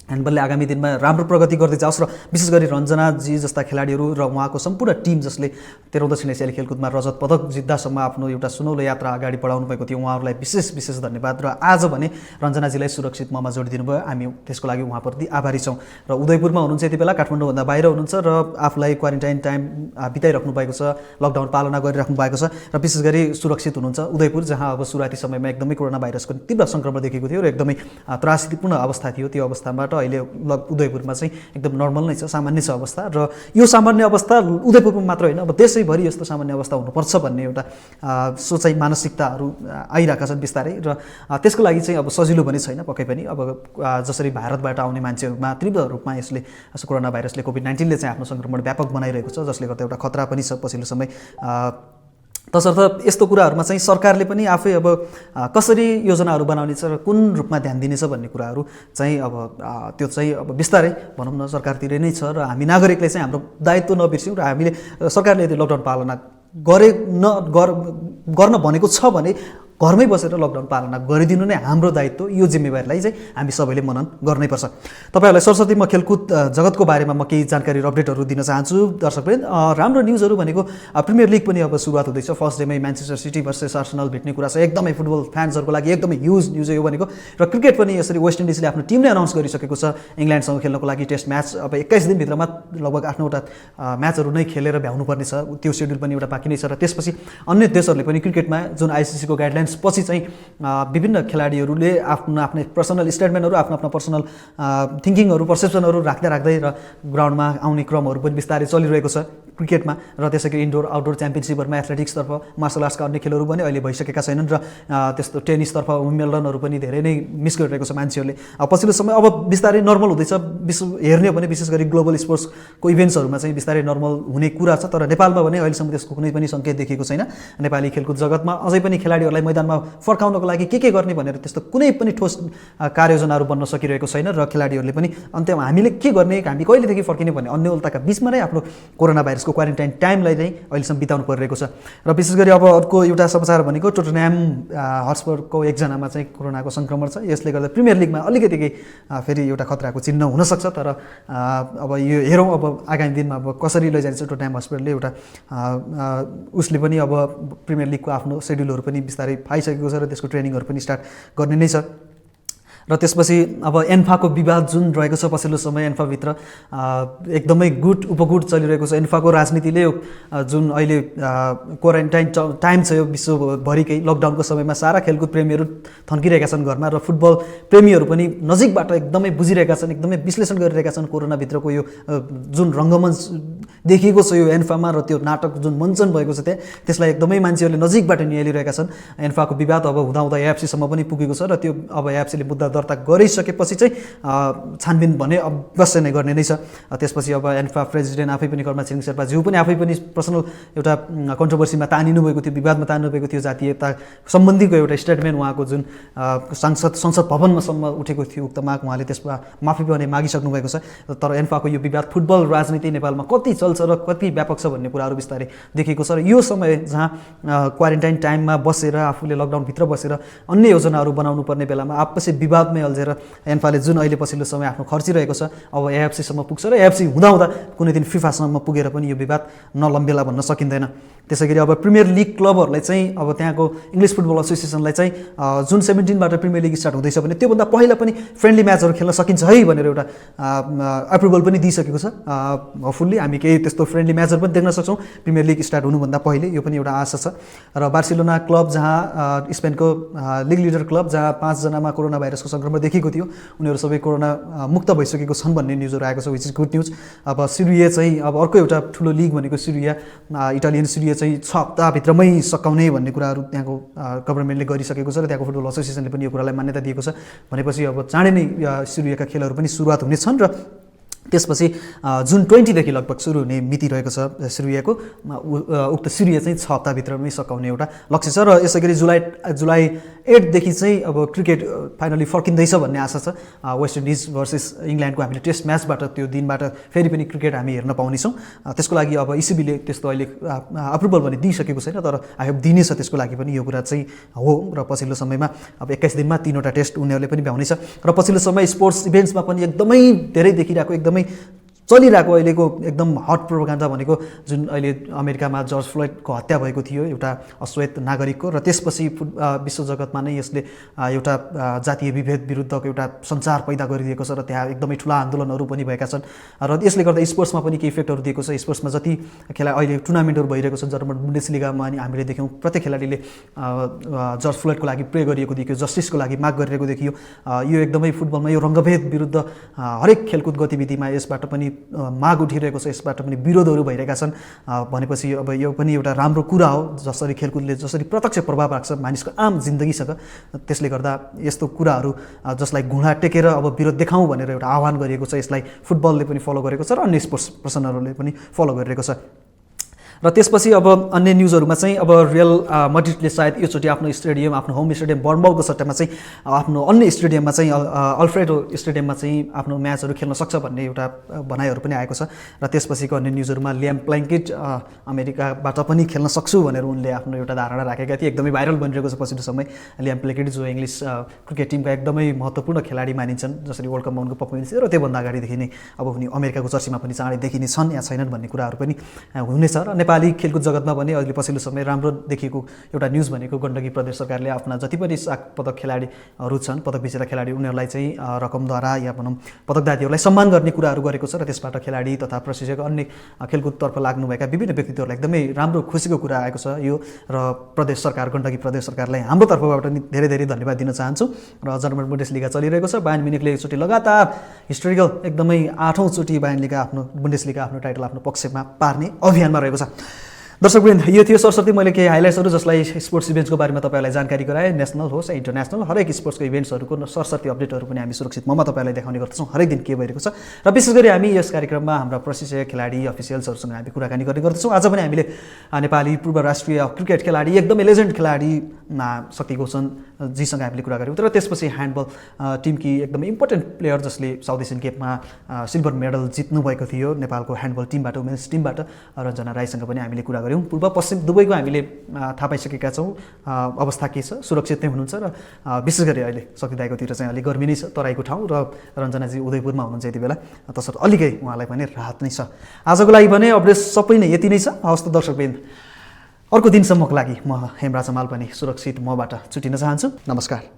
ह्यान्डबलले आगामी दिनमा राम्रो प्रगति गर्दै जाओस् र विशेष गरी रञ्जनाजी जस्ता खेलाडीहरू र उहाँको सम्पूर्ण टिम जसले 13औं दक्षिण एसियाली खेलकुदमा रजत पदक जित्दासम्म आफ्नो एउटा सुनौलो यात्रा अगाडि बढाउनु भएको थियो, उहाँहरूलाई विशेष धन्यवाद। र आज भने रञ्जनाजीलाई सुरक्षित ममा जोडिदिनु भयो, हामी त्यसको लागि उहाँप्रति आभारी छौँ। र उदयपुरमा हुनुहुन्छ यति बेला, काठमाडौँभन्दा बाहिर हुनुहुन्छ र आफूलाई क्वारेन्टाइन टाइम बिताइराख्नु भएको छ, लकडाउन पालना गरिराख्नु भएको छ र विशेष गरी सुरक्षित हुनुहुन्छ उदयपुर, जहाँ अब सुरुवाती समयमा एकदमै कोरोना भाइरसको तीव्र सङ्क्रमण देखिएको थियो र एकदमै त्रासदीपूर्ण अवस्था थियो। त्यो अवस्थाबाट अहिले उदयपुरमा चाहिँ एकदम नर्मल नै छ, सामान्य छ अवस्था। र यो सामान्य अवस्था उदयपुरमा मात्र होइन, अब देशैभरि यस्तो सामान्य अवस्था हुनुपर्छ भन्ने एउटा सोचाइ मानसिकताहरू आइरहेका छन् बिस्तारै। र त्यसको लागि चाहिँ अब सजिलो पनि छैन पक्कै पनि। अब जसरी भारतबाट आउने मान्छेहरूमा तीव्र रूपमा यसले कोरोना भाइरसले कोभिड-19ले चाहिँ आफ्नो सङ्क्रमण व्यापक बनाइरहेको छ, जसले गर्दा एउटा खतरा पनि छ पछिल्लो समय। तसर्थ यस्तो कुराहरूमा चाहिँ सरकारले पनि आफै अब कसरी योजनाहरू बनाउने छ र कुन रूपमा ध्यान दिनेछ भन्ने कुराहरू चाहिँ अब त्यो चाहिँ अब बिस्तारै भनौँ न सरकारतिर नै छ। र हामी नागरिकले चाहिँ हाम्रो दायित्व नबिर्स्यौँ र हामीले सरकारले यदि लकडाउन पालना गर्न भनेको छ भने घरमै बसेर लकडाउन पालना गरिदिनु नै हाम्रो दायित्व। यो जिम्मेवारीलाई चाहिँ हामी सबैले मनन गर्नैपर्छ। तपाईँहरूलाई सरस्वती म खेलकुद जगतको बारेमा म केही जानकारी र अपडेटहरू दिन चाहन्छु दर्शकवृन्द। राम्रो न्युजहरू भनेको प्रिमियर लिग पनि अब सुरुवात हुँदैछ। फर्स्ट डेमै म्यान्चेस्टर सिटी भर्सेस आर्सेनल भेट्ने कुरा छ, एकदमै फुटबल फ्यान्सहरूको लागि एकदमै ह्युज न्युज हो भनेको। र क्रिकेट पनि यसरी वेस्ट इन्डिजले आफ्नो टिम नै अनाउन्स गरिसकेको छ इङ्ल्यान्डसँग खेल्नको लागि टेस्ट म्याच। अब 21 दिनभित्रमा लगभग 8-9वटा म्याचहरू नै खेलेर भ्याउनुपर्ने छ, त्यो सेड्युल पनि एउटा बाँकी नै छ। र त्यसपछि अन्य देशहरूले पनि क्रिकेटमा जुन आइसिसीको गाइडलाइन पछि चाहिँ विभिन्न खेलाडीहरूले आफ्नै पर्सनल स्टेटमेन्टहरू, आफ्नो पर्सनल थिङ्किङहरू, पर्सेप्सनहरू राख्दै र ग्राउन्डमा आउने क्रमहरू पनि बिस्तारै चलिरहेको छ क्रिकेटमा। र त्यसै गरी इन्डोर आउटडोर च्याम्पियनसिपहरूमा एथलेटिक्सतर्फ, मार्सल आर्ट्सका अन्य खेलहरू पनि अहिले भइसकेका छैनन्। र त्यस्तो टेनिसतर्फ विम्बल्डनहरू पनि धेरै नै मिस गरिरहेको छ मान्छेहरूले। पछिल्लो समय अब बिस्तारै नर्मल हुँदैछ, हेर्ने हो भने विशेष गरी ग्लोबल स्पोर्ट्सको इभेन्ट्सहरूमा चाहिँ बिस्तारै नर्मल हुने कुरा छ। तर नेपालमा भने अहिलेसम्म त्यसको कुनै पनि सङ्केत देखिएको छैन। नेपाली खेलकुद जगतमा अझै पनि खेलाडीहरूलाई मैदानमा फर्काउनको लागि के गर्ने भनेर त्यस्तो कुनै पनि ठोस कार्ययोजनाहरू बन्न सकिरहेको छैन। र खेलाडीहरूले पनि अन्त्यमा हामीले के गर्ने, हामी कहिलेदेखि फर्किने भन्ने अन्यलताका बिचमा नै आफ्नो कोरोना भाइरसको क्वारेन्टाइन टाइमलाई नै अहिलेसम्म बिताउनु परिरहेको छ। र विशेष गरी अब अर्को एउटा समाचार भनेको टोटनह्याम हटस्परको एकजनामा चाहिँ कोरोनाको सङ्क्रमण छ। यसले गर्दा प्रिमियर लिगमा अलिकति फेरि एउटा खतराको चिन्ह हुनसक्छ। तर अब यो हेरौँ अब आगामी दिनमा अब कसरी लैजान्छ टोटनह्याम हटस्परले। एउटा उसले पनि अब प्रिमियर लिगको आफ्नो सेड्युलहरू पनि बिस्तारै पाइसकेको छ र त्यसको ट्रेनिङहरू पनि स्टार्ट गर्ने नै छ। र त्यसपछि अब एन्फाको विवाद जुन रहेको छ पछिल्लो समय, एन्फाभित्र एकदमै उपगुट चलिरहेको छ। एन्फाको राजनीतिले जुन अहिले क्वारेन्टाइन टाइम छ यो विश्वभरिकै लकडाउनको समयमा सारा खेलकुद प्रेमीहरू थन्किरहेका छन् घरमा, र फुटबल प्रेमीहरू पनि नजिकबाट एकदमै बुझिरहेका छन्, एकदमै विश्लेषण गरिरहेका छन् कोरोनाभित्रको यो जुन रङ्गमञ्च देखिएको छ यो एन्फामा, र त्यो नाटक जुन मञ्चन भएको छ त्यसलाई एकदमै मान्छेहरूले नजिकबाट निहालिरहेका छन्। एन्फाको विवाद अब हुँदाहुँदा एएफसीसम्म पनि पुगेको छ, र त्यो अब एएफसीले मुद्दा दर्ता गरिसकेपछि चाहिँ छानबिन भने अवश्य नै गर्ने नै छ। त्यसपछि अब एन्फा प्रेसिडेन्ट आफै पनि कर्मा छिरिङ शेर्पाज्यू पनि आफै पनि पर्सनल एउटा कन्ट्रोभर्सीमा तानिनु भएको थियो, विवादमा तान्नु भएको थियो। जातीयता सम्बन्धीको एउटा स्टेटमेन्ट उहाँको जुन संसद भवनमासम्म उठेको थियो उक्त माग, उहाँले त्यसमा माफी पनि मागिसक्नु भएको छ। तर एन्फाको यो विवाद फुटबल राजनीति नेपालमा कति चल्छ र कति व्यापक छ भन्ने कुराहरू बिस्तारै देखिएको छ। र यो समय जहाँ क्वारेन्टाइन टाइममा बसेर आफूले लकडाउनभित्र बसेर अन्य योजनाहरू बनाउनु पर्ने बेलामा आपसी विवादमै अल्झेर एन्फाले जुन अहिले पछिल्लो समय आफ्नो खर्चिरहेको छ अब एएफसीसम्म पुग्छ, र एएफसी हुँदाहुँदा कुनै दिन फिफासम्म पुगेर पनि यो विवाद नलम्बेला भन्न सकिँदैन। त्यसै गरी अब प्रिमियर लिग क्लबहरूलाई चाहिँ अब त्यहाँको इङ्ग्लिस फुटबल एसोसिएसनलाई चाहिँ जुन 17बाट प्रिमियर लिग स्टार्ट हुँदैछ भने त्योभन्दा पहिला पनि फ्रेन्डली म्याचहरू खेल्न सकिन्छ है भनेर एउटा एप्रुभल पनि दिइसकेको छ। होपफुल्ली हामी केही त्यस्तो फ्रेन्डली म्याचहरू पनि देख्न सक्छौँ प्रिमियर लिग स्टार्ट हुनुभन्दा पहिले, यो पनि एउटा आशा छ। र बार्सिलोना क्लब जहाँ स्पेनको लिग लिडर क्लब जहाँ 5 जनामा कोरोना भाइरसको सङ्क्रमण देखिएको थियो उनीहरू सबै कोरोना मुक्त भइसकेको छन् भन्ने न्युजहरू आएको छ, विच इज गुड न्युज। अब सिरिया चाहिँ अब अर्को एउटा ठुलो लिग भनेको सिरिया, इटालियन सिरिया चाहिँ 6 हप्ताभित्रमै सकाउने भन्ने कुराहरू त्यहाँको गभर्मेन्टले गरिसकेको छ र त्यहाँको फुटबल एसोसिएसनले पनि यो कुरालाई मान्यता दिएको छ। भनेपछि अब चाँडै नै सिरियाका खेलहरू पनि सुरुवात हुनेछन् र त्यसपछि जुन 20देखि लगभग सुरु हुने मिति रहेको छ सिरियाको। उक्त सिरिया चाहिँ 6 हप्ताभित्रमै सकाउने एउटा लक्ष्य छ र यसै गरी जुलाई 8देखि चाहिँ अब क्रिकेट फाइनली फर्किँदैछ भन्ने आशा छ। वेस्ट इन्डिज भर्सेस इङ्ल्यान्डको हामीले टेस्ट म्याचबाट त्यो दिनबाट फेरि पनि क्रिकेट हामी हेर्न पाउनेछौँ। त्यसको लागि अब इसिबीले त्यस्तो अहिले अप्रुभल भने दिइसकेको छैन, तर आई होप दिनेछ। त्यसको लागि पनि यो कुरा चाहिँ हो र पछिल्लो समयमा अब 21 दिनमा 3वटा टेस्ट उनीहरूले पनि भ्याउनेछ र पछिल्लो समय स्पोर्ट्स इभेन्ट्समा पनि एकदमै धेरै देखिरहेको एकदमै चलिरहेको अहिलेको एकदम हट प्रोपागान्डा भनेको जुन अहिले अमेरिकामा जर्ज फ्लोइडको हत्या भएको थियो एउटा अश्वेत नागरिकको, र त्यसपछि विश्व जगतमा नै यसले एउटा जातीय विभेद विरुद्धको एउटा सञ्चार पैदा गरिदिएको छ र त्यहाँ एकदमै ठुला आन्दोलनहरू पनि भएका छन् र यसले गर्दा स्पोर्ट्समा पनि केही इफेक्टहरू दिएको छ। स्पोर्ट्समा जति अहिले टुर्नामेन्टहरू भइरहेको छ जर्मन बुन्डेसलिगामा अनि हामीले देख्यौँ प्रत्येक खेलाडीले जर्ज फ्लोइडको लागि प्रे गरिएको देखियो, जस्टिसको लागि माग गरिरहेको देखियो। यो एकदमै फुटबलमा यो रङ्गभेद विरुद्ध हरेक खेलकुद गतिविधिमा यसबाट पनि माग उठिरहेको छ, यसबाट पनि विरोधहरू भइरहेका छन्। भनेपछि अब यो पनि एउटा राम्रो कुरा हो, जसरी खेलकुदले जसरी प्रत्यक्ष प्रभाव राख्छ मानिसको आम जिन्दगीसँग। त्यसले गर्दा यस्तो कुराहरू जसलाई घुँडा टेकेर अब विरोध देखाउँ भनेर एउटा आह्वान गरिएको छ, यसलाई फुटबलले पनि फलो गरेको छ र अन्य स्पोर्ट्स पर्सनहरूले पनि फलो गरिरहेको छ। र त्यसपछि अब अन्य न्युजहरूमा चाहिँ अब रियल मड्रिडले सायद योचोटि आफ्नो स्टेडियम, आफ्नो होम स्टेडियम बर्नमाउथको सट्टामा चाहिँ आफ्नो अन्य स्टेडियममा चाहिँ अल्फ्रेडो स्टेडियममा चाहिँ आफ्नो म्याचहरू खेल्न सक्छ भन्ने एउटा भनाइहरू पनि आएको छ। र त्यसपछिको अन्य न्युजहरूमा लियाम प्लङ्केट अमेरिकाबाट पनि खेल्न सक्छु भनेर उनले आफ्नो एउटा धारणा राखेका थिए। एकदमै भाइरल बनिरहेको छ पछिल्लो समय। लियाम प्लङ्केट जो इङ्ग्लिस क्रिकेट टिमका एकदमै महत्त्वपूर्ण खेलाडी मानिन्छन्, जसरी वर्ल्ड कपमा उनको पर्फर्मेन्स र त्योभन्दा अगाडिदेखि नै अब उनी अमेरिकाको जर्सीमा पनि चाँडै देखिने छन् या छैनन् भन्ने कुराहरू पनि हुनेछ। र नेपाली खेलकुद जगतमा पनि अहिले पछिल्लो समय राम्रो देखिएको एउटा न्युज भनेको गण्डकी प्रदेश सरकारले आफ्ना जति पनि पदक खेलाडीहरू छन्, पदक विजेता खेलाडी, उनीहरूलाई चाहिँ रकमद्वारा या भनौँ पदकदातीहरूलाई सम्मान गर्ने कुराहरू गरेको छ र त्यसबाट खेलाडी तथा प्रशिक्षक अन्य खेलकुदतर्फ लाग्नुभएका विभिन्न व्यक्तित्वहरूलाई एकदमै राम्रो खुसीको कुरा आएको छ यो। र प्रदेश सरकार, गण्डकी प्रदेश सरकारलाई हाम्रो तर्फबाट पनि धेरै धेरै धन्यवाद दिन चाहन्छु। र जर्मन बुन्डेसलिगा चलिरहेको छ, बायर्न म्युनिखले एकचोटि लगातार हिस्टोरिकल एकदमै 8औँ चोटि बायर्नलिगा आफ्नो बुन्डेसलिगा आफ्नो टाइटल आफ्नो पक्षमा पार्ने अभियानमा रहेको छ। दर्शकवृन्द, यो थियो सरस्वती मैले केही हाइलाइट्सहरू जसलाई स्पोर्ट्स इभेन्ट्सको बारेमा तपाईँलाई जानकारी गराएँ। नेसनल होस् या इन्टरनेसनल हरेक स्पोर्ट्सको इभेन्ट्सहरूको सरस्वती अपडेटहरू पनि हामी सुरक्षित ममा तपाईँलाई देखाउने गर्दछौँ हरेक दिन के भइरहेको छ। र विशेष गरी हामी यस कार्यक्रममा हाम्रा प्रशिक्षक खेलाडी अफिसियल्सहरूसँग हामी कुराकानी गर्ने गर्दछौँ। आज पनि हामीले नेपाली पूर्व राष्ट्रिय क्रिकेट खेलाडी एकदमै लेजेन्ड खेलाडी शक्ति गोसन जीसँग हामीले कुरा गऱ्यौँ। तर त्यसपछि ह्यान्डबल टिमकी एकदमै इम्पोर्टेन्ट प्लेयर जसले साउथ एसियन गेममा सिल्भर मेडल जित्नुभएको थियो नेपालको ह्यान्डबल टिमबाट, वुमेन्स टिमबाट, रञ्जना राईसँग पनि हामीले कुरा गऱ्यौँ। पूर्व पश्चिम दुवैको हामीले थाहा पाइसकेका छौँ अवस्था के छ, सुरक्षित नै हुनुहुन्छ र विशेष गरी अहिले शक्ति दाइकोतिर चाहिँ अलिक गर्मी नै छ, तराईको ठाउँ, र रञ्जनाजी उदयपुरमा हुनुहुन्छ यति बेला, तसर्थ अलिकै उहाँलाई पनि राहत नै छ। आजको लागि भने अपडेट सबै नै यति नै छ। हवस् त दर्शकवृन्द, अर्को दिनसम्मको लागि म हेमराज हमाल पनि सुरक्षित मबाट छुटिन चाहन्छु। नमस्कार।